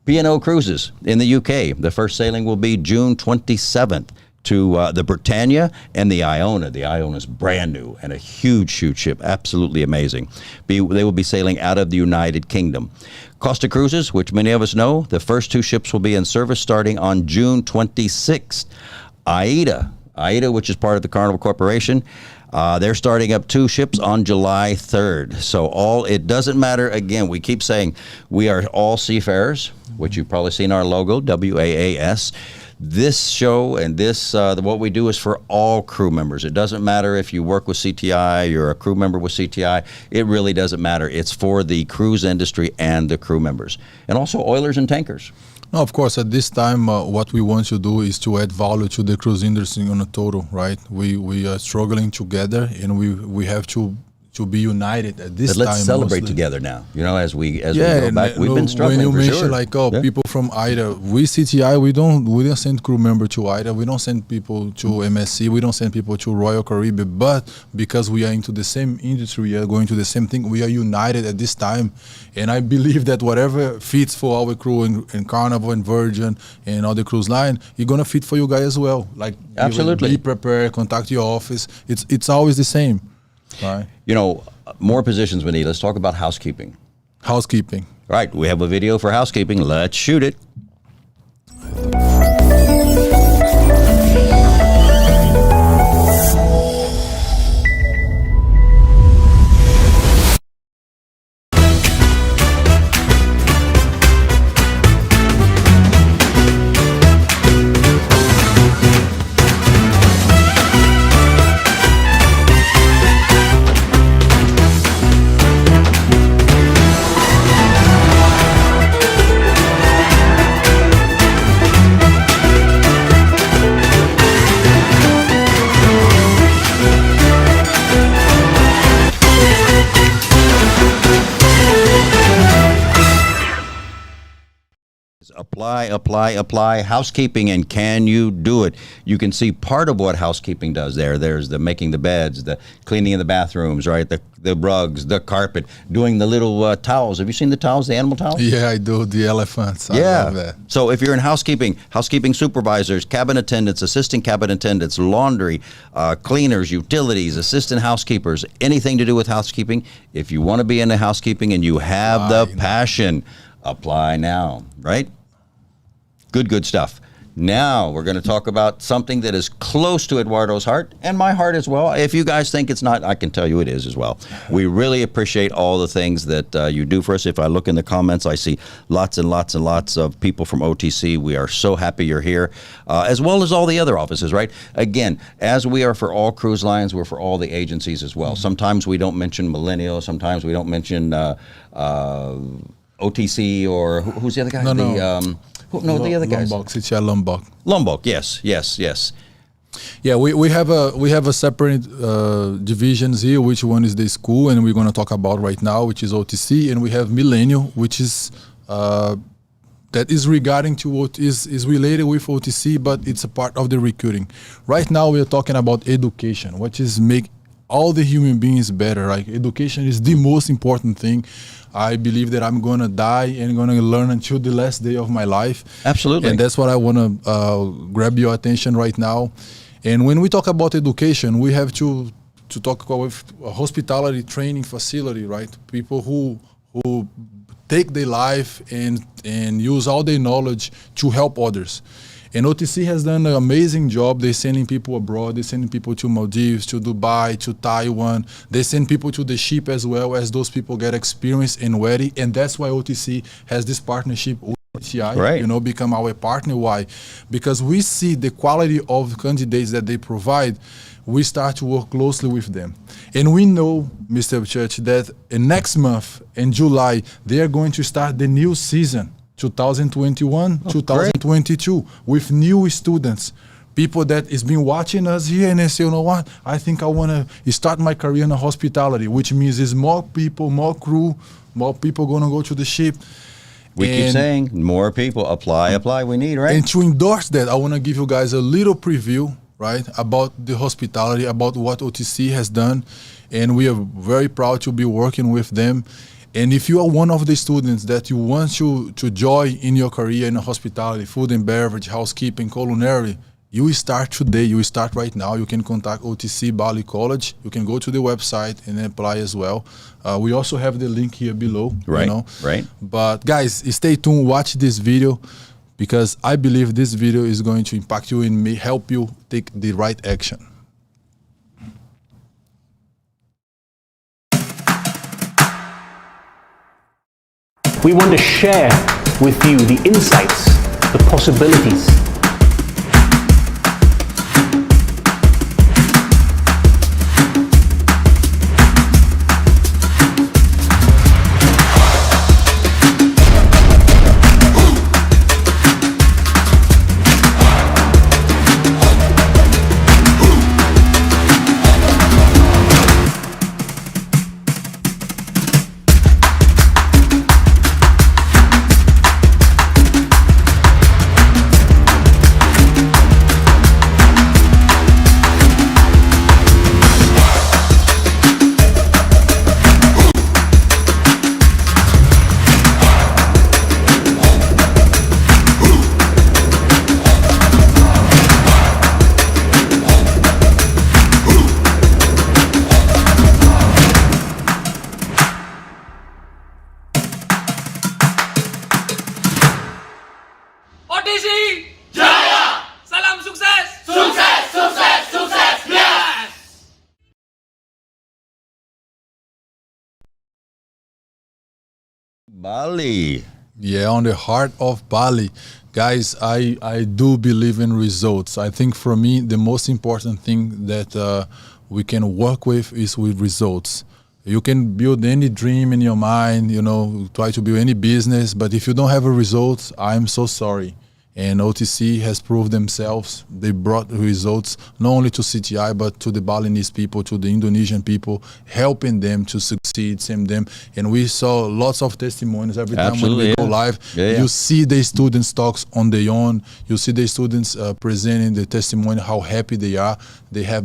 P&O Cruises in the UK. The first sailing will be June 27th. To the Britannia and the Iona. The Iona is brand new and a huge ship, absolutely amazing. They will be sailing out of the United Kingdom. Costa Cruises, which many of us know, the first two ships will be in service starting on June 26th. AIDA, which is part of the Carnival Corporation. They're starting up 2 ships on July 3rd. So it doesn't matter. Again, we keep saying we are all seafarers, which you've probably seen our logo, WAAS. This show and what we do is for all crew members. It doesn't matter if you work with CTI, you're a crew member with CTI. It really doesn't matter. It's for the cruise industry and the crew members, and also oilers and tankers. No, of course, at this time, what we want to do is to add value to the cruise industry on a total, right? We are struggling together, and we have to be united at this time. But let's celebrate mostly together now. As we go back, we've been struggling. When you for mention sure. People from IDA, we CTI, we don't send crew member to IDA, we don't send people to MSC, we don't send people to Royal Caribbean, but because we are into the same industry, we are going to the same thing, we are united at this time. And I believe that whatever fits for our crew in Carnival and Virgin and other cruise line, it's gonna fit for you guys as well. Like, absolutely, be prepared, contact your office. It's always the same. Right. More positions we need. Let's talk about housekeeping. Housekeeping. Right. We have a video for housekeeping. Let's shoot it. Apply housekeeping, and can you do it? You can see part of what housekeeping does there. There's the making the beds, the cleaning of the bathrooms, right? The rugs, the carpet, doing the little towels. Have you seen the towels, the animal towels? Yeah, I do. The elephants. I love that. So if you're in housekeeping supervisors, cabin attendants, assistant cabin attendants, laundry, cleaners, utilities, assistant housekeepers, anything to do with housekeeping, if you want to be into housekeeping and you have the passion, apply now, right? Good stuff. Now we're going to talk about something that is close to Eduardo's heart and my heart as well. If you guys think it's not, I can tell you it is as well. We really appreciate all the things that you do for us. If I look in the comments, I see lots and lots and lots of people from OTC. We are so happy you're here, as well as all the other offices, right? Again, as we are for all cruise lines, we're for all the agencies as well. Sometimes we don't mention Millennial. Sometimes we don't mention OTC or who's the other guy? The other guys. Lombok, CTI Lombok. Lombok, yes. Yeah, we have a separate divisions here. Which one is the school, and we're going to talk about right now, which is OTC, and we have Millennial, which is that is regarding to what is related with OTC, but it's a part of the recruiting. Right now, we are talking about education, which is make all the human beings better. Right? Education is the most important thing. I believe that I'm going to die and going to learn until the last day of my life. Absolutely. And that's what I want to grab your attention right now. And when we talk about education, we have to talk about a hospitality training facility, right? People who take their life and use all their knowledge to help others. And OTC has done an amazing job. They're sending people abroad. They're sending people to Maldives, to Dubai, to Taiwan. They send people to the ship as well, as those people get experience and ready. And that's why OTC has this partnership with CTI, right. Become our partner. Why? Because we see the quality of candidates that they provide. We start to work closely with them. And we know, Mr. Church, that next month, in July, they are going to start the new season. 2021, 2022, great. With new students, people that has been watching us here and they say, you know what, I think I want to start my career in hospitality, which means there's more people, more crew, more people going to go to the ship. We keep saying more people, apply, we need, right? And to endorse that, I want to give you guys a little preview, right, about the hospitality, about what OTC has done. And we are very proud to be working with them. And if you are one of the students that you want to join in your career in hospitality, food and beverage, housekeeping, culinary, you start today. You start right now. You can contact OTC Bali College. You can go to the website and apply as well. We also have the link here below. Right, right. But guys, stay tuned. Watch this video because I believe this video is going to impact you and may help you take the right action. We want to share with you the insights, the possibilities. OTC! Jaya! Salam sukses! Sukses! Sukses! Sukses! Yes! Bali. Yeah, on the heart of Bali. Guys, I do believe in results. I think for me, the most important thing that we can work with is with results. You can build any dream in your mind, you know, try to build any business, but if you don't have a result, I'm so sorry. And OTC has proved themselves. They brought results not only to CTI, but to the Balinese people, to the Indonesian people, helping them to succeed, same them. And we saw lots of testimonies every time when we go live. You see the students talks on their own. You see the students presenting the testimony, how happy they are. They have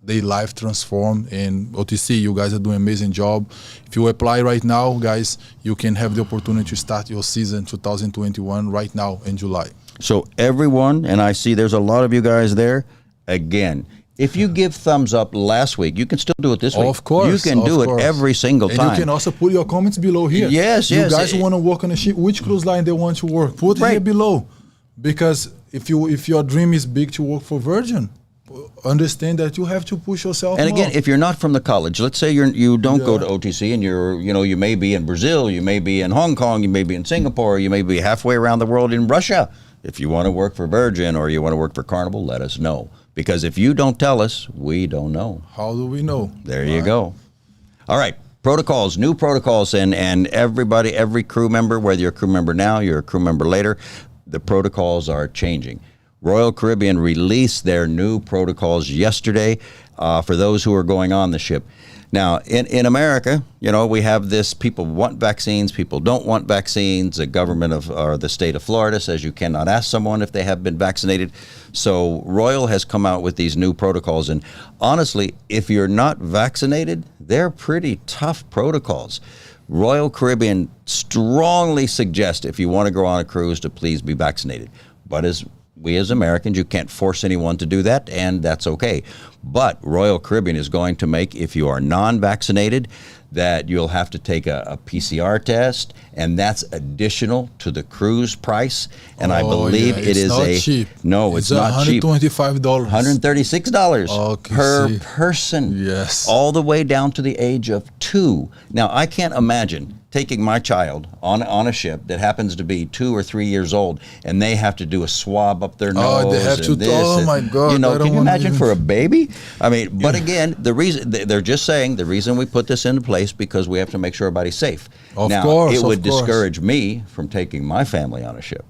their life transformed. And OTC, you guys are doing an amazing job. If you apply right now, guys, you can have the opportunity to start your season 2021 right now in July. So everyone, and I see there's a lot of you guys there, again, if you give thumbs up last week, you can still do it this week. Of course. You can do it every single time. And you can also put your comments below here. Yes, you yes. You guys want to work on a ship, which cruise line they want to work, put it here below. Because if your dream is big to work for Virgin, understand that you have to push yourself and more. again, if you're not from the college, let's say you don't go to OTC and you may be in Brazil, you may be in Hong Kong, you may be in Singapore, you may be halfway around the world in Russia. If you want to work for Virgin or you want to work for Carnival, let us know. Because if you don't tell us, we don't know. How do we know? There you go. All right. Protocols, new protocols, and everybody, every crew member, whether you're a crew member now, you're a crew member later, the protocols are changing. Royal Caribbean released their new protocols yesterday for those who are going on the ship. Now, in America, we have this, people want vaccines, people don't want vaccines. The government or the state of Florida says you cannot ask someone if they have been vaccinated. So Royal has come out with these new protocols. And honestly, if you're not vaccinated, they're pretty tough protocols. Royal Caribbean strongly suggests if you want to go on a cruise to please be vaccinated. But we as Americans, you can't force anyone to do that, and that's okay. But Royal Caribbean is going to make, if you are non-vaccinated, that you'll have to take a PCR test, and that's additional to the cruise price. And I believe it is not cheap. No, it's not cheap. $125. $136 per person. Yes. All the way down to the age of 2. Now, I can't imagine taking my child on a ship that happens to be 2 or 3 years old, and they have to do a swab up their nose. They have to. Oh my God! Can you imagine for a baby? I mean, but again, the reason they're just saying the reason we put this into place because we have to make sure everybody's safe. Of course, it would discourage me from taking my family on a ship.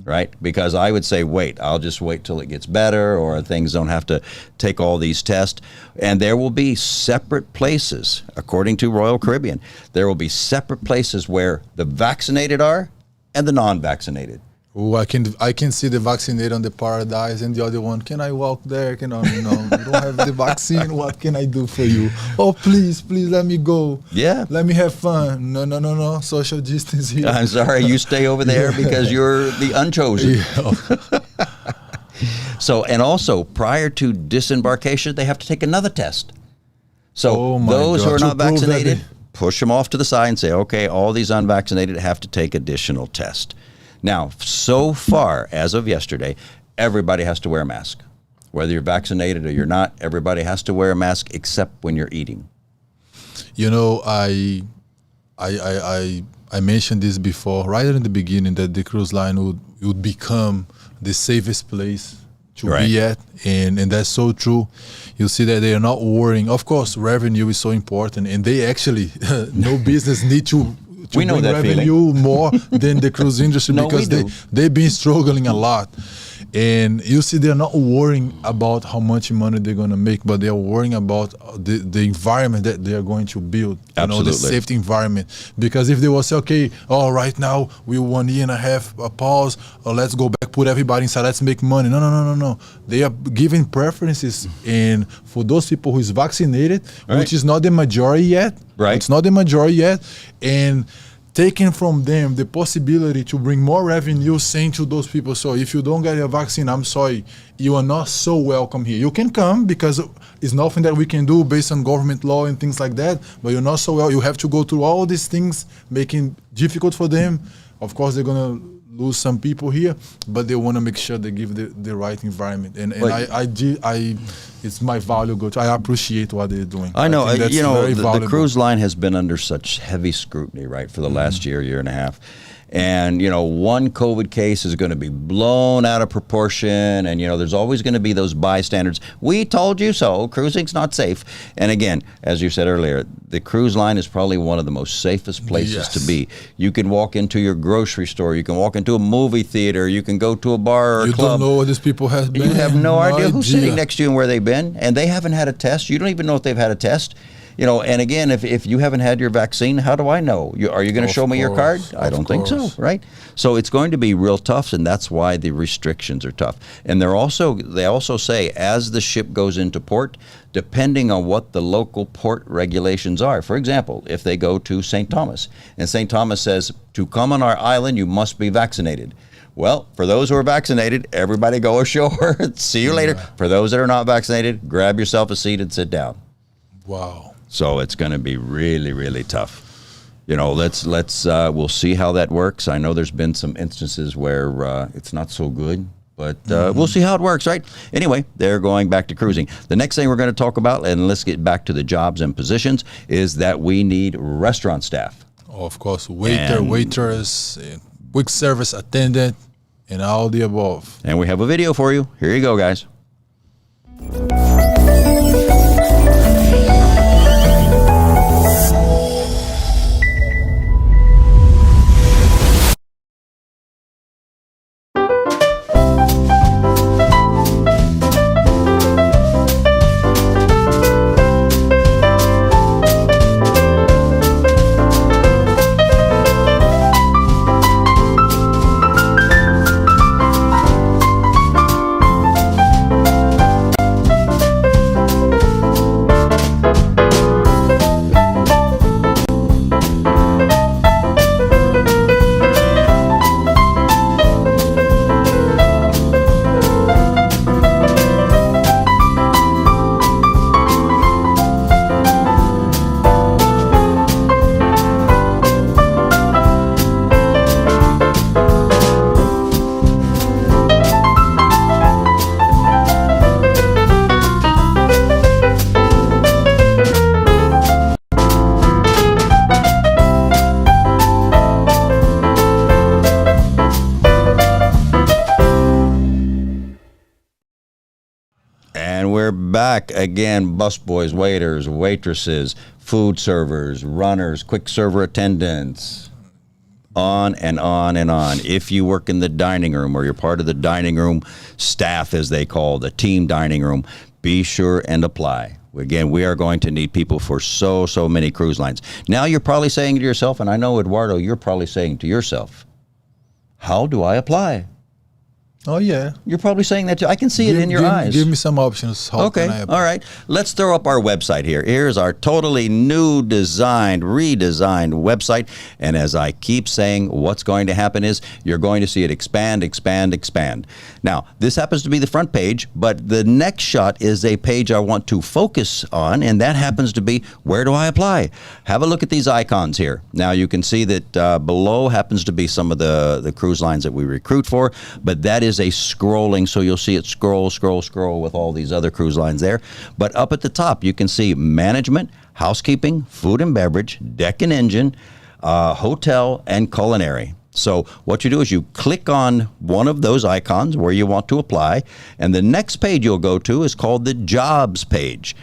Right? Because I would say, I'll just wait till it gets better, or things don't have to take all these tests. And there will be separate places, according to Royal Caribbean, there will be separate places where the vaccinated are and the non-vaccinated. Oh, I can see the vaccinated on the Paradise, and the other one, can I walk there? You don't have the vaccine. What can I do for you? Oh, please let me go. Yeah. Let me have fun. No. Social distance here. I'm sorry, you stay over there because you're the unchosen. So, and also prior to disembarkation, they have to take another test. So those who are not vaccinated, push them off to the side and say, okay, all these unvaccinated have to take additional tests. Now, so far, as of yesterday, everybody has to wear a mask. Whether you're vaccinated or you're not, everybody has to wear a mask except when you're eating. I I mentioned this before, right in the beginning, that the cruise line would become the safest place to be at, and that's so true. You see that they are not worrying. Of course, revenue is so important, and they actually no business need to we know bring that revenue more than the cruise industry because they've been struggling a lot. And you see, they're not worrying about how much money they're going to make, but they're worrying about the environment that they are going to build. Absolutely. The safety environment. Because if they will say, okay, right now we 1.5 years a pause, let's go back, put everybody inside, let's make money. No. They are giving preferences, and for those people who is vaccinated, which is not the majority yet. Right. It's not the majority yet, and taking from them the possibility to bring more revenue, saying to those people, so if you don't get a vaccine, I'm sorry, you are not so welcome here. You can come because it's nothing that we can do based on government law and things like that, but you're not so well. You have to go through all these things, making difficult for them. Of course, they're going to lose some people here, but they want to make sure they give the right environment. And I it's my value go to. I appreciate what they're doing. I know, the cruise line has been under such heavy scrutiny, right, for the last year and a half. And, one COVID case is going to be blown out of proportion. And, there's always going to be those bystanders. We told you so. Cruising's not safe. And again, as you said earlier, the cruise line is probably one of the most safest places to be. You can walk into your grocery store. You can walk into a movie theater. You can go to a bar or a club. You don't know where these people have been. You have no idea who's sitting next to you and where they've been. And they haven't had a test. You don't even know if they've had a test. And again, if you haven't had your vaccine, how do I know? Are you going to show me your card? I don't think so, right? So it's going to be real tough, and that's why the restrictions are tough. And they also say, as the ship goes into port, depending on what the local port regulations are. For example, if they go to St. Thomas, and St. Thomas says, to come on our island, you must be vaccinated. Well, for those who are vaccinated, everybody go ashore. See you later. For those that are not vaccinated, grab yourself a seat and sit down. Wow. So it's going to be really, really tough. We'll see how that works. I know there's been some instances where it's not so good, but we'll see how it works, right? Anyway, they're going back to cruising. The next thing we're going to talk about, and let's get back to the jobs and positions, is that we need restaurant staff. Of course, waitress, quick service attendant, and all the above. And we have a video for you. Here you go, guys. Back again, busboys, waiters, waitresses, food servers, runners, quick server attendants, on and on and on. If you work in the dining room or you're part of the dining room staff, as they call the team dining room, be sure and apply. Again, we are going to need people for so many cruise lines. Now you're probably saying to yourself, and I know, Eduardo, you're probably saying to yourself, how do I apply? Oh, yeah. You're probably saying that too. I can see it in your eyes. Give me some options. How okay. Can I apply? All right. Let's throw up our website here. Here's our totally new redesigned website. And as I keep saying, what's going to happen is you're going to see it expand. Now, this happens to be the front page, but the next shot is a page I want to focus on, and that happens to be, where do I apply? Have a look at these icons here. Now, you can see that below happens to be some of the cruise lines that we recruit for, but that is a scrolling, so you'll see it scroll with all these other cruise lines there. But up at the top, you can see management, housekeeping, food and beverage, deck and engine, hotel, and culinary. So what you do is you click on one of those icons where you want to apply, and the next page you'll go to is called the jobs page.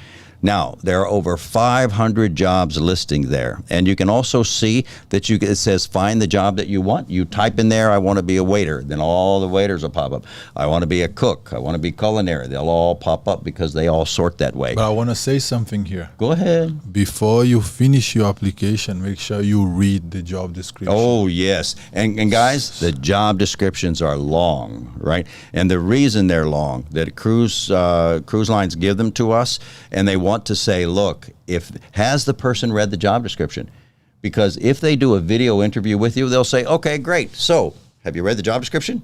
Now, there are over 500 jobs listing there, and you can also see that it says find the job that you want. You type in there, I want to be a waiter, then all the waiters will pop up. I want to be a cook, I want to be culinary. They'll all pop up because they all sort that way. But I want to say something here. Go ahead. Before you finish your application, make sure you read the job description. Oh, yes. And guys, the job descriptions are long, right? And the reason they're long, that cruise lines give them to us, and they want to say, look, has the person read the job description? Because if they do a video interview with you, they'll say, okay, great. So have you read the job description?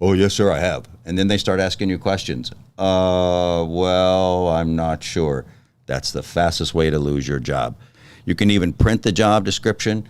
Oh, yes, sir, I have. And then they start asking you questions. Well, I'm not sure. That's the fastest way to lose your job. You can even print the job description,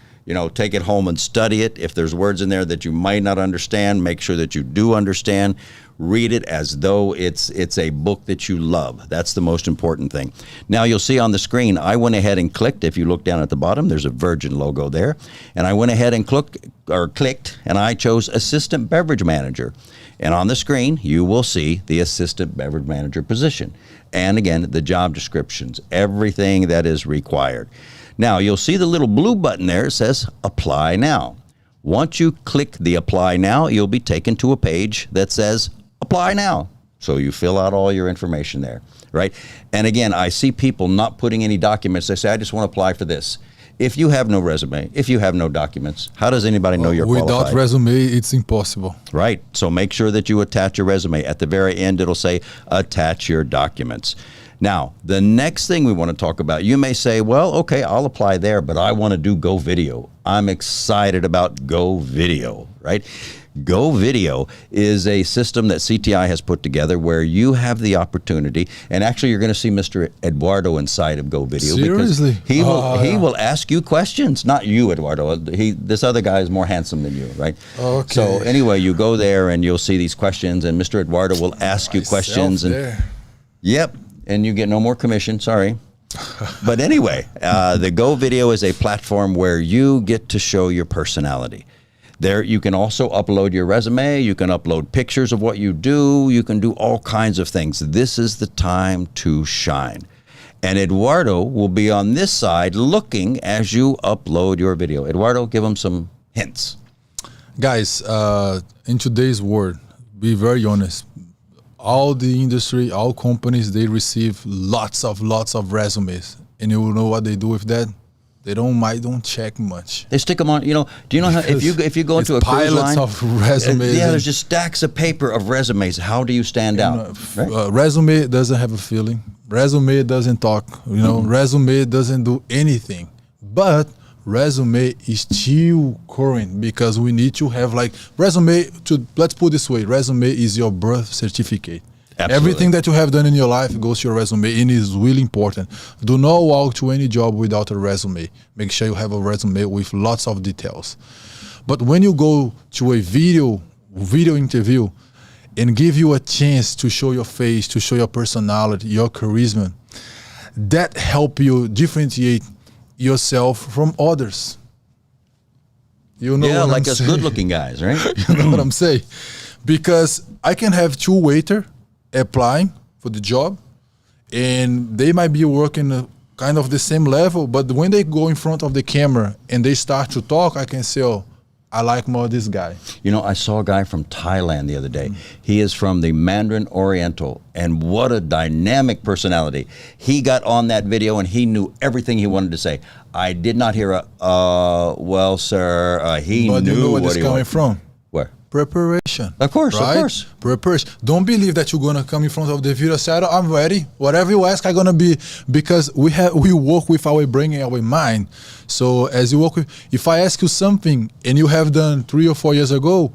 take it home and study it. If there's words in there that you might not understand, make sure that you do understand. Read it as though it's a book that you love. That's the most important thing. Now you'll see on the screen, I went ahead and clicked. If you look down at the bottom, there's a Virgin logo there. And I went ahead and clicked, and I chose Assistant Beverage Manager. And on the screen, you will see the Assistant Beverage Manager position. And again, the job descriptions, everything that is required. Now, you'll see the little blue button there. It says Apply Now. Once you click the Apply Now, you'll be taken to a page that says Apply Now. So you fill out all your information there, right? And again, I see people not putting any documents. They say, I just want to apply for this. If you have no resume, if you have no documents, how does anybody know you're qualified? Without resume, it's impossible. Right. So make sure that you attach your resume. At the very end, it'll say attach your documents. Now, the next thing we want to talk about, you may say, well, okay, I'll apply there, but I want to do Go Video. I'm excited about Go Video, right? Go Video is a system that CTI has put together where you have the opportunity, and actually you're going to see Mr. Eduardo inside of Go Video. Seriously? Because he will ask you questions. Not you, Eduardo. This other guy is more handsome than you, right? Okay. So anyway, you go there and you'll see these questions, and Mr. Eduardo will ask you questions. Yep. And you get no more commission, sorry. But anyway, the Go Video is a platform where you get to show your personality. There, you can also upload your resume. You can upload pictures of what you do. You can do all kinds of things. This is the time to shine. And Eduardo will be on this side looking as you upload your video. Eduardo, give them some hints. Guys, in today's world, be very honest. All the industry, all companies, they receive lots of resumes. And you know what they do with that? They don't check much. They stick them on, do you know how, if you go into a cruise line, pilots of resumes. Yeah, there's just stacks of paper of resumes. How do you stand out? Right? Resume doesn't have a feeling. Resume doesn't talk. Resume doesn't do anything. But resume is still current because we need to have resume. Let's put it this way: resume is your birth certificate. Absolutely. Everything that you have done in your life goes to your resume, and is really important. Do not walk to any job without a resume. Make sure you have a resume with lots of details. But when you go to a video interview and give you a chance to show your face, to show your personality, your charisma, that help you differentiate yourself from others. You know, yeah, what like I'm us saying? good-looking guys, right? You know what I'm saying? Because I can have two waiters applying for the job, and they might be working kind of the same level, but when they go in front of the camera and they start to talk, I can say, oh, I like more this guy. I saw a guy from Thailand the other day. He is from the Mandarin Oriental, and what a dynamic personality. He got on that video and he knew everything he wanted to say. I did not hear well, sir, he but knew you know what it's he coming wanted. from? Where? Preparation. Of course, right? of course. Preparation. Don't believe that you're gonna come in front of the video and say, I'm ready. Whatever you ask, I'm gonna be, because we work with our brain and our mind. So as you work with, if I ask you something and you have done 3 or 4 years ago,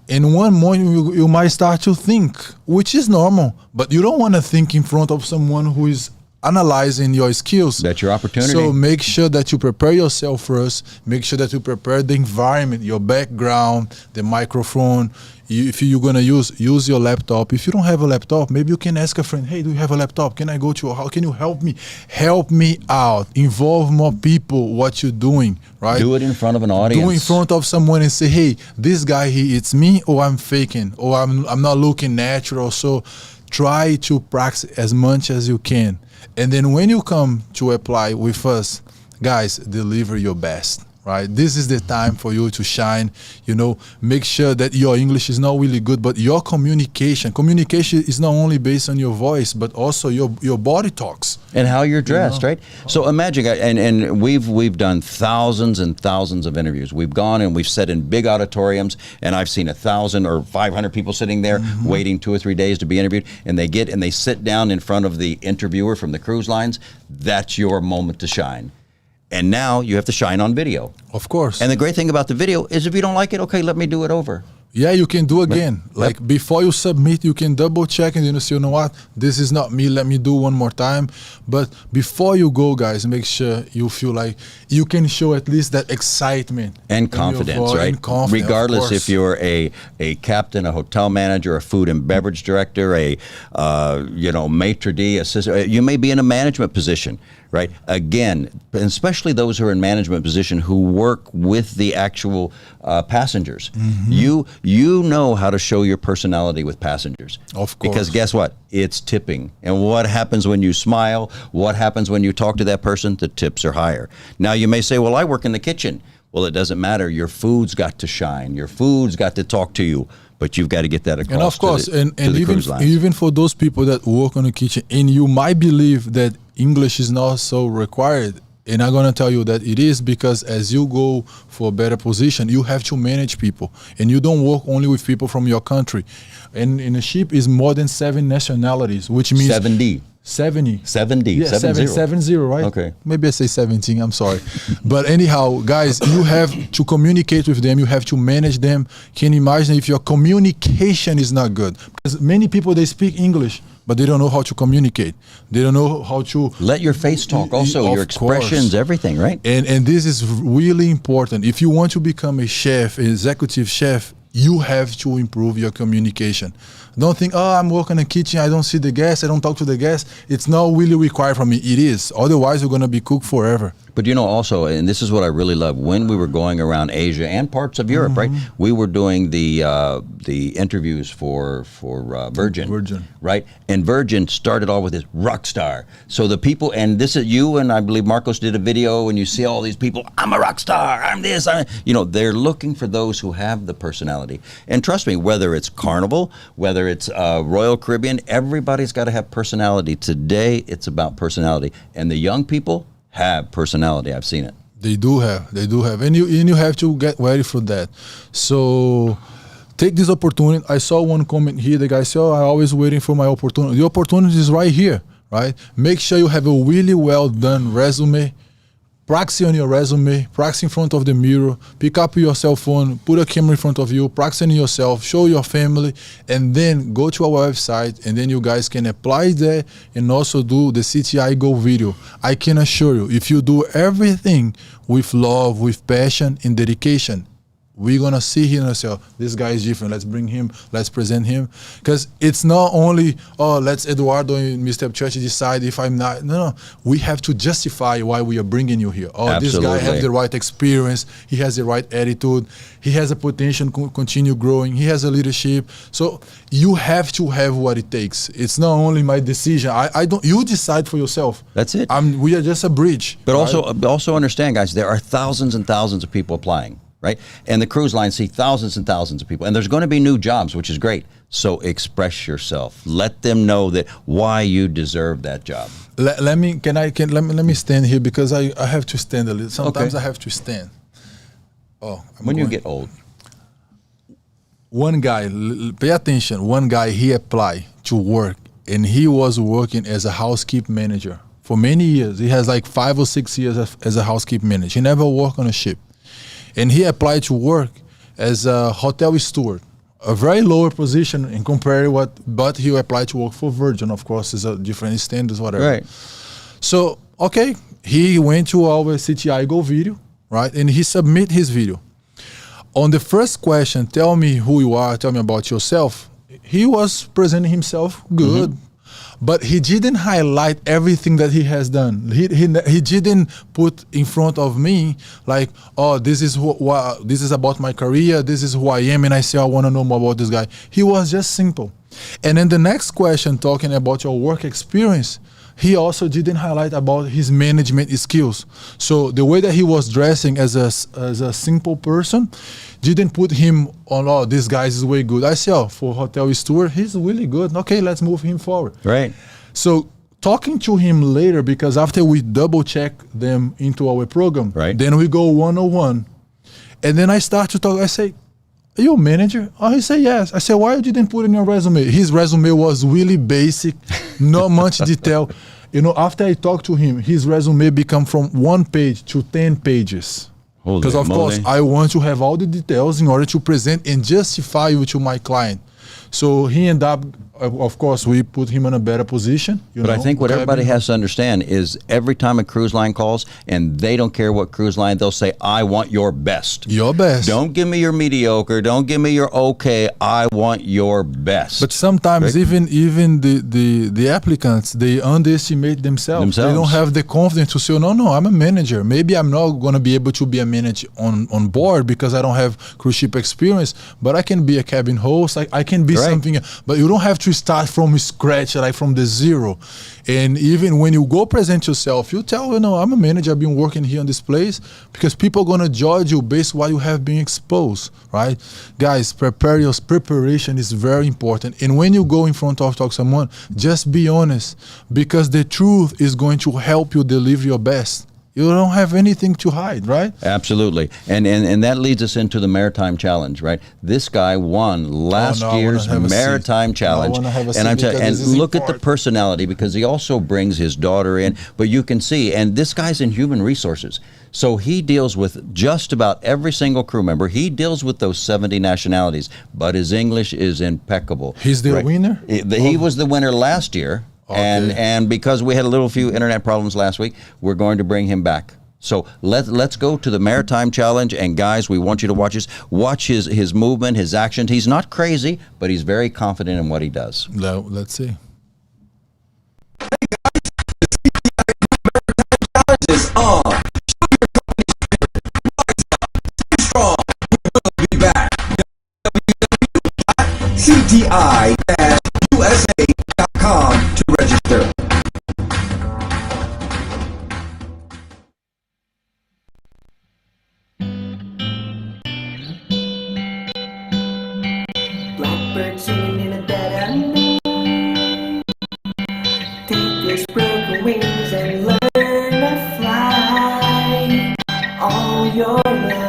in one morning you might start to think, which is normal, but you don't want to think in front of someone who is analyzing your skills. That's your opportunity. So make sure that you prepare yourself first. Make sure that you prepare the environment, your background, the microphone. If you're gonna use your laptop. If you don't have a laptop, maybe you can ask a friend, hey, do you have a laptop? Can I go to your house? Can you help me? Help me out. Involve more people, what you're doing, right? Do it in front of an audience. Do in front of someone and say, hey, this guy here, it's me, or I'm faking, or I'm not looking natural. So try to practice as much as you can. And then when you come to apply with us, guys, deliver your best. Right, this is the time for you to shine. You know, make sure that your English is not really good, but your communication is not only based on your voice, but also your body talks and how you're dressed, right? So imagine, and we've done thousands and thousands of interviews. We've gone and we've sat in big auditoriums, and I've seen 1,000 or 500 people sitting there waiting 2 or 3 days to be interviewed, and they sit down in front of the interviewer from the cruise lines. That's your moment to shine. And now you have to shine on video. Of course. And the great thing about the video is if you don't like it, okay, let me do it over. Yeah, you can do again. Like before you submit, you can double check and you say, you know what, this is not me, let me do one more time. But before you go, guys, make sure you feel like you can show at least that excitement. And confidence, right? And confidence, regardless if you're a captain, a hotel manager, a food and beverage director, a maitre d', assistant, you may be in a management position, right? Again, especially those who are in management position who work with the actual passengers. You know how to show your personality with passengers. Of course. Because guess what? It's tipping. And what happens when you smile? What happens when you talk to that person? The tips are higher. Now you may say, well, I work in the kitchen. Well, it doesn't matter. Your food's got to shine. Your food's got to talk to you. But you've got to get that across. And of course, to the cruise lines. even for those people that work on the kitchen, and you might believe that English is not so required, and I'm going to tell you that it is, because as you go for a better position, you have to manage people. And you don't work only with people from your country. And in a ship is more than 7 nationalities, which means... 70. 70. 70. Yeah, 70, right? Okay. Maybe I say 17, I'm sorry. But anyhow, guys, you have to communicate with them. You have to manage them. Can you imagine if your communication is not good? Because many people, they speak English, but they don't know how to communicate. They don't know how to... Let your face talk also, your expressions, everything, right? And this is really important. If you want to become a chef, an executive chef, you have to improve your communication. Don't think, oh, I'm working in the kitchen, I don't see the guests, I don't talk to the guests. It's not really required from me. It is. Otherwise, you're going to be cooked forever. But you know, also, and this is what I really love, when we were going around Asia and parts of Europe, right? We were doing the interviews for Virgin, right? And Virgin started off with this rock star. So the people, and this is you, and I believe Marcos did a video, and you see all these people, I'm a rock star, I'm this, they're looking for those who have the personality. And trust me, whether it's Carnival, whether it's Royal Caribbean, everybody's got to have personality. Today, it's about personality. And the young people have personality. I've seen it. They do have, and you have to get ready for that. So take this opportunity. I saw one comment here. The guy said, "Oh, I'm always waiting for my opportunity." The opportunity is right here, right? Make sure you have a really well done resume. Practice on your resume, practice in front of the mirror, pick up your cell phone, put a camera in front of you, practice on yourself, show your family, and then go to our website, and then you guys can apply there and also do the CTI Go video. I can assure you, if you do everything with love, with passion and dedication, we're going to see him and say, this guy is different. Let's bring him. Let's present him. Because it's not only, let's Eduardo and Mr. Church decide if I'm not. No. We have to justify why we are bringing you here. This guy has the right experience. He has the right attitude. He has a potential to continue growing. He has a leadership. So you have to have what it takes. It's not only my decision. I don't. You decide for yourself. That's it. We are just a bridge. But also understand, guys, there are thousands and thousands of people applying. Right? And the cruise lines see thousands and thousands of people. And there's going to be new jobs, which is great. So express yourself. Let them know that why you deserve that job. Let me stand here because I have to stand a little. Sometimes I have to stand. You get old. One guy, pay attention. One guy, he applied to work, and he was working as a housekeeping manager for many years. He has like 5 or 6 years as a housekeeping manager. He never worked on a ship. And he applied to work as a hotel steward, a very lower position in compared but he applied to work for Virgin. Of course, it's a different standards, whatever. Right. So, okay, he went to our CTI Go video, right? And he submit his video. On the first question, tell me who you are, tell me about yourself, he was presenting himself good, but he didn't highlight everything that he has done. He didn't put in front of me like, oh, this is this is about my career, this is who I am, and I say I want to know more about this guy. He was just simple. And then the next question, talking about your work experience, he also didn't highlight about his management skills. So the way that he was dressing as a simple person didn't put him on, oh, this guy is way good. I say, oh, for hotel steward, he's really good. Okay, let's move him forward. Right. So talking to him later, because after we double check them into our program, right, then we go 101. And then I start to talk, I say, are you a manager? Oh, he said, yes. I said, why you didn't put in your resume? His resume was really basic, not much detail. You know, after I talked to him, his resume become from 1 page to 10 pages. Because of course, I want to have all the details in order to present and justify you to my client. So he ended up, of course, we put him in a better position. But I think what everybody has to understand is every time a cruise line calls, and they don't care what cruise line, they'll say, I want your best. Your best. Don't give me your mediocre. Don't give me your okay. I want your best. But sometimes even the applicants, they underestimate themselves. They don't have the confidence to say, no, I'm a manager. Maybe I'm not going to be able to be a manager on board because I don't have cruise ship experience, but I can be a cabin host. I can be something, but you don't have to start from scratch, like from the zero. And even when you go present yourself, you tell, I'm a manager, I've been working here in this place, because people are going to judge you based on what you have been exposed, right? Guys, preparation is very important. And when you go in front of someone, just be honest, because the truth is going to help you deliver your best. You don't have anything to hide, right? Absolutely. And that leads us into the Maritime Challenge, right? This guy won last year's Maritime Challenge. And look at the personality, because he also brings his daughter in. But you can see, and this guy's in human resources. So he deals with just about every single crew member. He deals with those 70 nationalities, but his English is impeccable. He's the winner? He was the winner last year. Okay. And because we had a few internet problems last week, we're going to bring him back. So let's go to the Maritime Challenge, and guys, we want you to watch his movement, his actions. He's not crazy, but he's very confident in what he does. Let's see. Hey guys, the CTI Maritime Challenge is on. Show your company spirit. Rise up, stay strong. We will be back. www.cti-usa.com to register. Blackbird singing in a dead end. Take your broken wings and learn to fly all your life.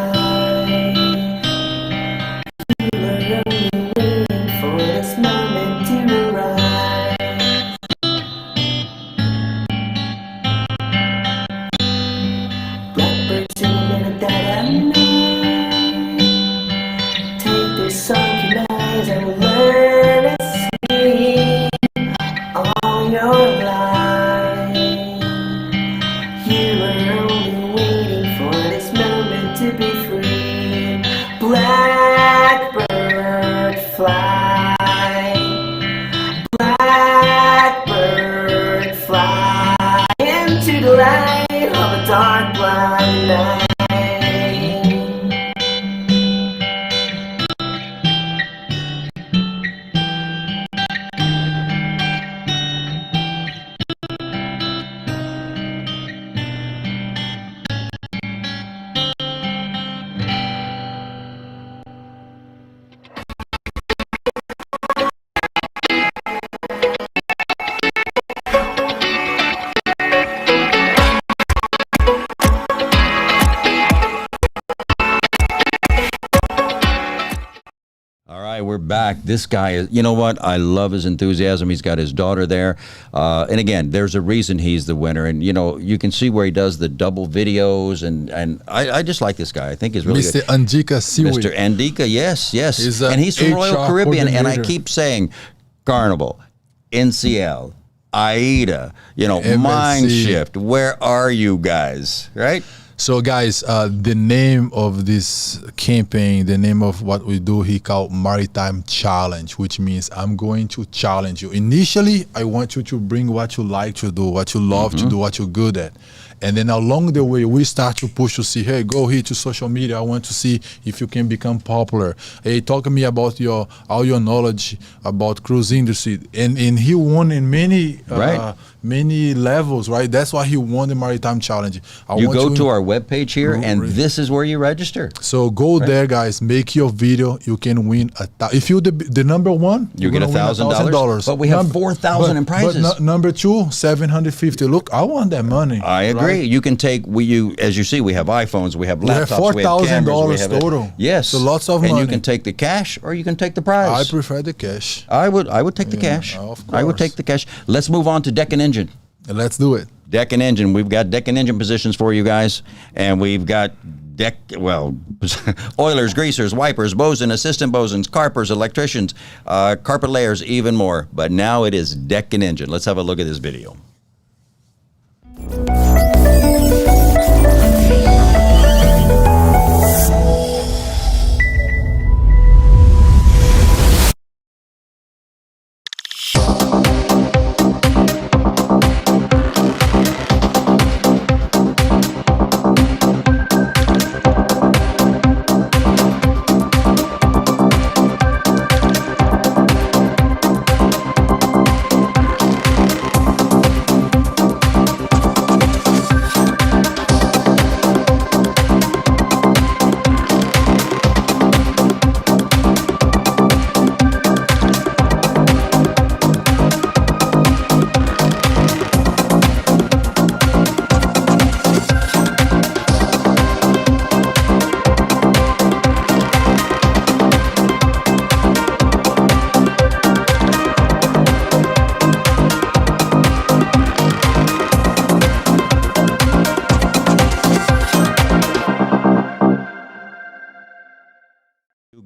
You are only waiting for this moment to arise. Blackbird singing in a dead end. Take this sunken eyes and learn to see all your life. You are only waiting for this moment to be free. Blackbird fly. Blackbird fly into the light of a dark blind night. All right, we're back. This guy is, you know what? I love his enthusiasm. He's got his daughter there. And again, there's a reason he's the winner. And, you can see where he does the double videos. And I just like this guy. I think he's really Mr. good. Andika Siwi. Mr. Andika, yes. He's And he's from Royal HR Caribbean. And I coordinator. keep saying Carnival, NCL, AIDA, you know, MSC. Mind Shift. Where are you guys, right? So guys, the name of this campaign, the name of what we do, he called Maritime Challenge, which means I'm going to challenge you. Initially, I want you to bring what you like to do, what you love to do, what you're good at. And then along the way, we start to push to see, hey, go here to social media. I want to see if you can become popular. Hey, talk to me about all your knowledge about cruise industry. And he won in many many levels, right? That's why he won the Maritime Challenge. You go to our webpage here, and this is where you register. So go there, guys. Make your video. You can win if you the number one, you get $1,000. But we have 4,000 in prizes. But number two, $750. Look, I want that money. I agree. Right? You can take as you see, we have iPhones, we have laptops, we have $4,000 total. Yes, so lots of money. And you can take the cash, or you can take the prize. I prefer the cash. I would take the cash. Of course. I would take the cash. Let's move on to deck and engine. Let's do it. Deck and engine. We've got deck and engine positions for you guys, and we've got oilers, greasers, wipers, bosun, assistant bosons, carpers, electricians, carpet layers, even more. But now it is deck and engine. Let's have a look at this video.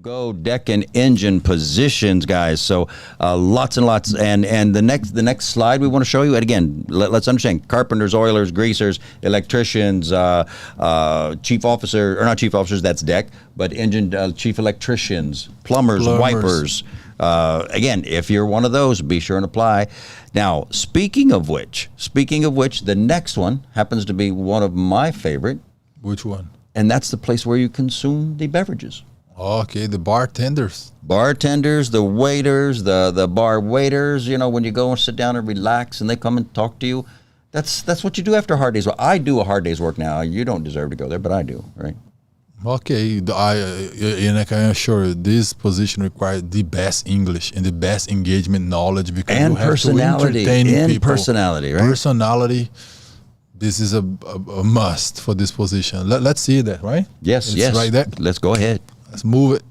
Go deck and engine positions, guys. So lots and lots. And the next slide we want to show you. And again, let's understand: carpenters, oilers, greasers, electricians, chief officer, or not chief officers. That's deck, but engine chief electricians, plumbers, wipers. Again, if you're one of those, be sure and apply. Now, speaking of which, the next one happens to be one of my favorite. Which one? And that's the place where you consume the beverages. Okay, the bartenders. Bartenders, the waiters, the bar waiters, you know, when you go and sit down and relax and they come and talk to you. That's what you do after a hard day's work. I do a hard day's work now. You don't deserve to go there, but I do, right? Okay, I can assure you, this position requires the best English and the best engagement knowledge, because and you have personality, to entertain people. Personality, right? Personality. This is a must for this position. Let's see that, right? Yes, it's right there. Let's go ahead. Let's move it.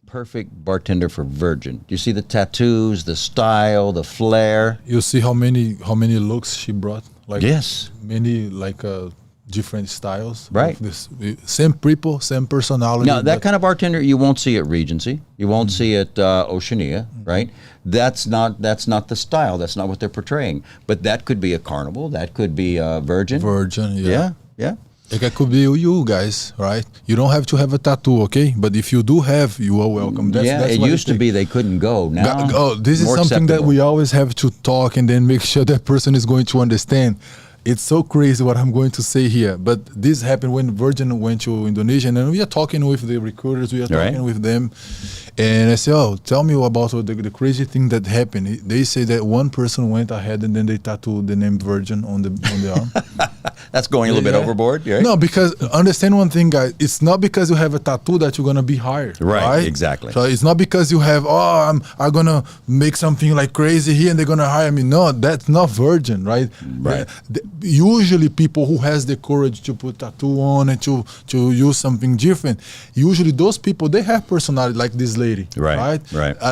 Perfect bartender for Virgin. You see the tattoos, the style, the flair. You see how many looks she brought? Like yes, many different styles. Right. Same people, same personality. Now that kind of bartender you won't see at Regency. You won't see at Oceania, right? That's not the style. That's not what they're portraying. But that could be a Carnival. That could be a Virgin. Virgin, yeah. Yeah. Like it could be you guys, right? You don't have to have a tattoo, okay? But if you do have, you are welcome. That's it what used to be they couldn't go. Now, this is more something that acceptable. we always have to talk and then make sure that person is going to understand. It's so crazy what I'm going to say here, but this happened when Virgin went to Indonesia, and we are talking with the recruiters, we are talking with them, and I say, oh, tell me about the crazy thing that happened. They say that one person went ahead and then they tattooed the name Virgin on the arm. That's going a little bit overboard, right? No, because understand one thing, guys. It's not because you have a tattoo that you're gonna be hired. Right, exactly. So it's not because you have, I'm gonna make something like crazy here and they're gonna hire me. No, that's not Virgin, right? Right. Usually people who has the courage to put tattoo on and to use something different, usually those people, they have personality like this lady. Right.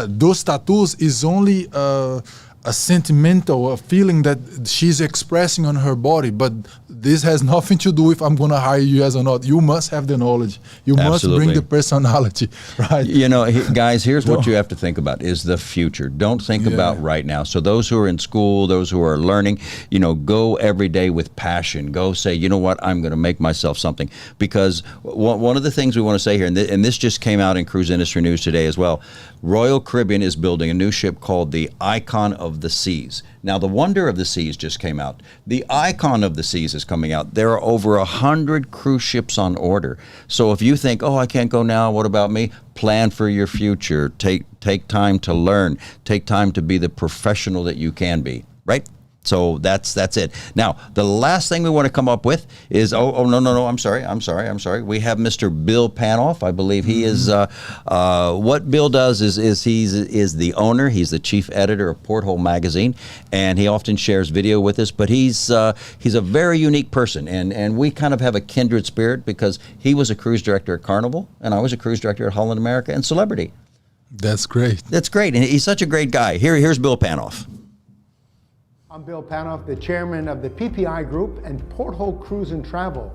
Those tattoos is only a sentimental feeling that she's expressing on her body, but this has nothing to do with I'm going to hire you as or not. You must have the knowledge. You must bring the personality, right? You know, guys, here's what you have to think about is the future. Don't think about right now. So those who are in school, those who are learning, you know, go every day with passion. Go say, you know what, I'm going to make myself something. Because one of the things we want to say here, and this just came out in Cruise Industry News today as well, Royal Caribbean is building a new ship called the Icon of the Seas. Now, the Wonder of the Seas just came out. The Icon of the Seas is coming out. There are over 100 cruise ships on order. So if you think, oh, I can't go now, what about me? Plan for your future. Take time to learn. Take time to be the professional that you can be, right? So that's it. Now, the last thing we want to come up with is, no, I'm sorry. We have Mr. Bill Panoff. I believe he is, what Bill does is he's the owner. He's the chief editor of Porthole Magazine, and he often shares video with us, but he's a very unique person, and we kind of have a kindred spirit because he was a cruise director at Carnival, and I was a cruise director at Holland America and Celebrity. That's great. That's great, and he's such a great guy. Here's Bill Panoff. I'm Bill Panoff, the chairman of the PPI Group and Porthole Cruise and Travel.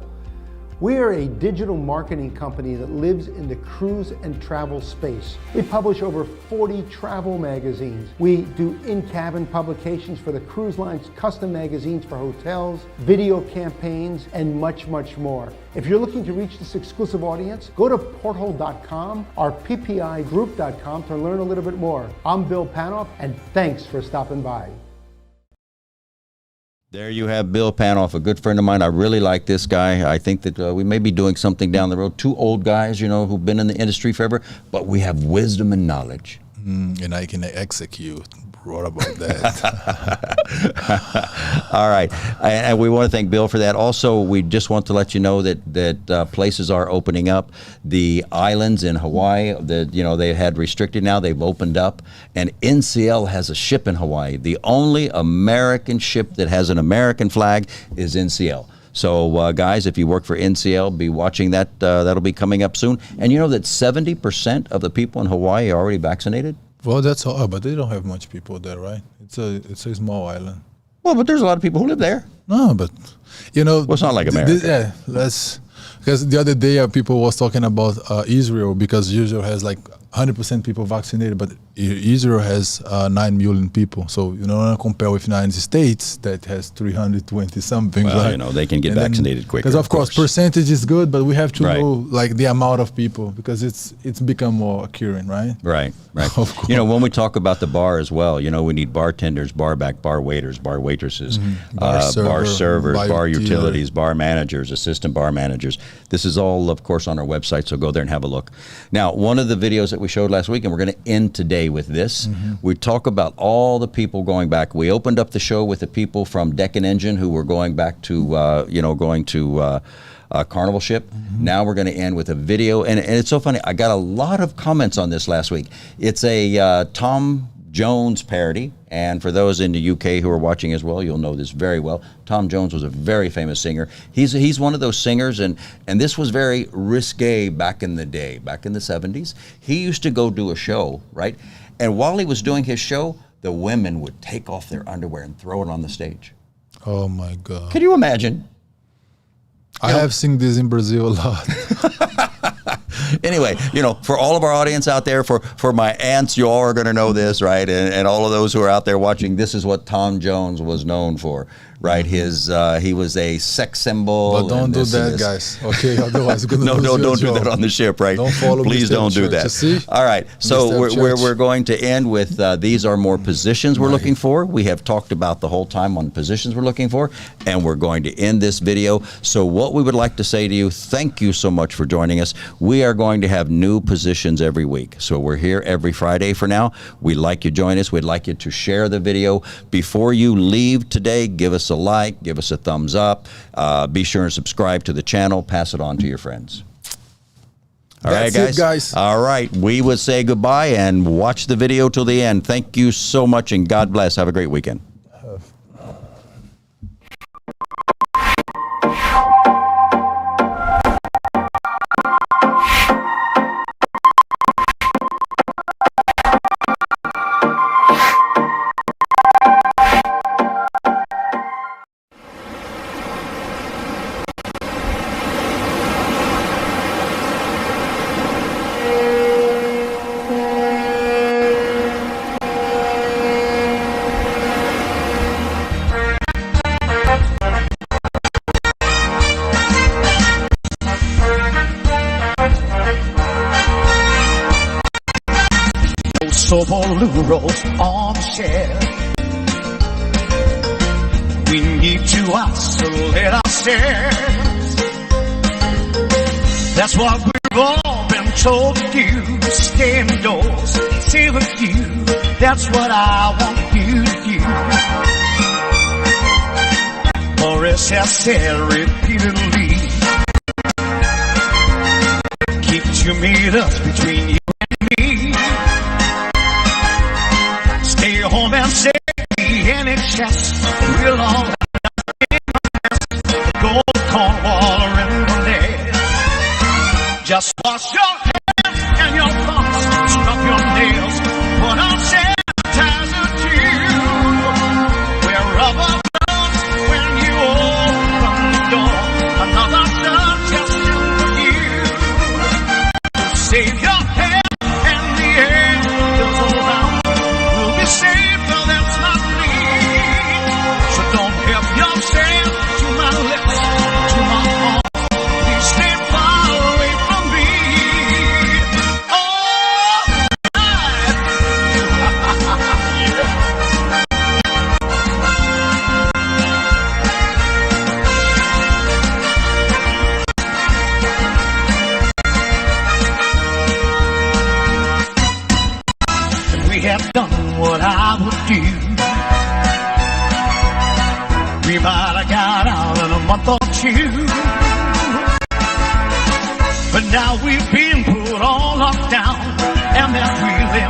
We are a digital marketing company that lives in the cruise and travel space. We publish over 40 travel magazines. We do in-cabin publications for the cruise lines, custom magazines for hotels, video campaigns, and much, much more. If you're looking to reach this exclusive audience, go to porthole.com or ppigroup.com to learn a little bit more. I'm Bill Panoff, and thanks for stopping by. There you have Bill Panoff, a good friend of mine. I really like this guy. I think that we may be doing something down the road. Two old guys, you know, who've been in the industry forever, but we have wisdom and knowledge. And I can execute. What about that? All right. And we want to thank Bill for that. Also, we just want to let you know that places are opening up. The islands in Hawaii, they had restricted now. They've opened up. And NCL has a ship in Hawaii. The only American ship that has an American flag is NCL. So, guys, if you work for NCL, be watching that. That'll be coming up soon. And you know that 70% of the people in Hawaii are already vaccinated? Well, that's all, but they don't have much people there, right? It's a small island. Well, but there's a lot of people who live there. No, but well, it's not like America. Because the other day people was talking about Israel, because Israel has like 100% people vaccinated, but Israel has 9 million people. So you don't compare with United States that has 320 something. Well, they can get vaccinated quicker. Because of course percentage is good, but we have to know like the amount of people, because it's become more accurate, right? Right. Of course. When we talk about the bar as well, we need bartenders, bar back, bar waiters, bar waitresses, bar servers, bar utilities, bar managers, assistant bar managers. This is all, of course, on our website, so go there and have a look. Now, one of the videos that we showed last week, and we're going to end today with this. We talk about all the people going back. We opened up the show with the people from Deck and Engine who were going back to, Carnival ship. Now we're going to end with a video, and it's so funny. I got a lot of comments on this last week. It's a Tom Jones parody, and for those in the UK who are watching as well, you'll know this very well. Tom Jones was a very famous singer. He's one of those singers, and this was very risque back in the day, back in the 70s. He used to go do a show, right? And while he was doing his show, the women would take off their underwear and throw it on the stage. Oh my God. Can you imagine? I have seen this in Brazil a lot. Anyway, for all of our audience out there, for my aunts, you all are going to know this, right? And all of those who are out there watching, this is what Tom Jones was known for. right? He was a sex symbol. But don't and do this and that, this. guys. Okay, otherwise you're gonna No, lose no, your don't do job. that on the ship, right? Don't follow Please Mr. don't do Church. that. You see? All right, so Mr. Church. we're going to end with these are more positions we're looking for. We have talked about the whole time on positions we're looking for, and we're going to end this video. So what we would like to say to you, thank you so much for joining us. We are going to have new positions every week. So we're here every Friday for now. We'd like you to join us. We'd like you to share the video. Before you leave today, give us a like, give us a thumbs up. Be sure and subscribe to the channel. Pass it on to your friends. All right, That's it, guys. All right. We would say goodbye and watch the video till the end. Thank you so much, and God bless. Have a great weekend. Soulful rolls on the shelf. We need to isolate ourselves. That's what we've all been told to do. Stay indoors, stay with you. That's what I want you to do. Morris has said repeatedly, keep 2 meters between you and me. Stay home and save the NHS. We'll all have nothing less. Go to Cornwall or Inverness. Just wash your hands and your thumbs. Scrub your nails. Put on sanitizer too. Wear rubber gloves when you open the door. Another blood test for you. Save your head and the air goes around. We'll be safe, though that's not me. So don't help yourself to my lips, to my heart. Please stay far away from me. Oh, we have done what I would do. We might have got out in a month or two, but now we've been put on lockdown, and that really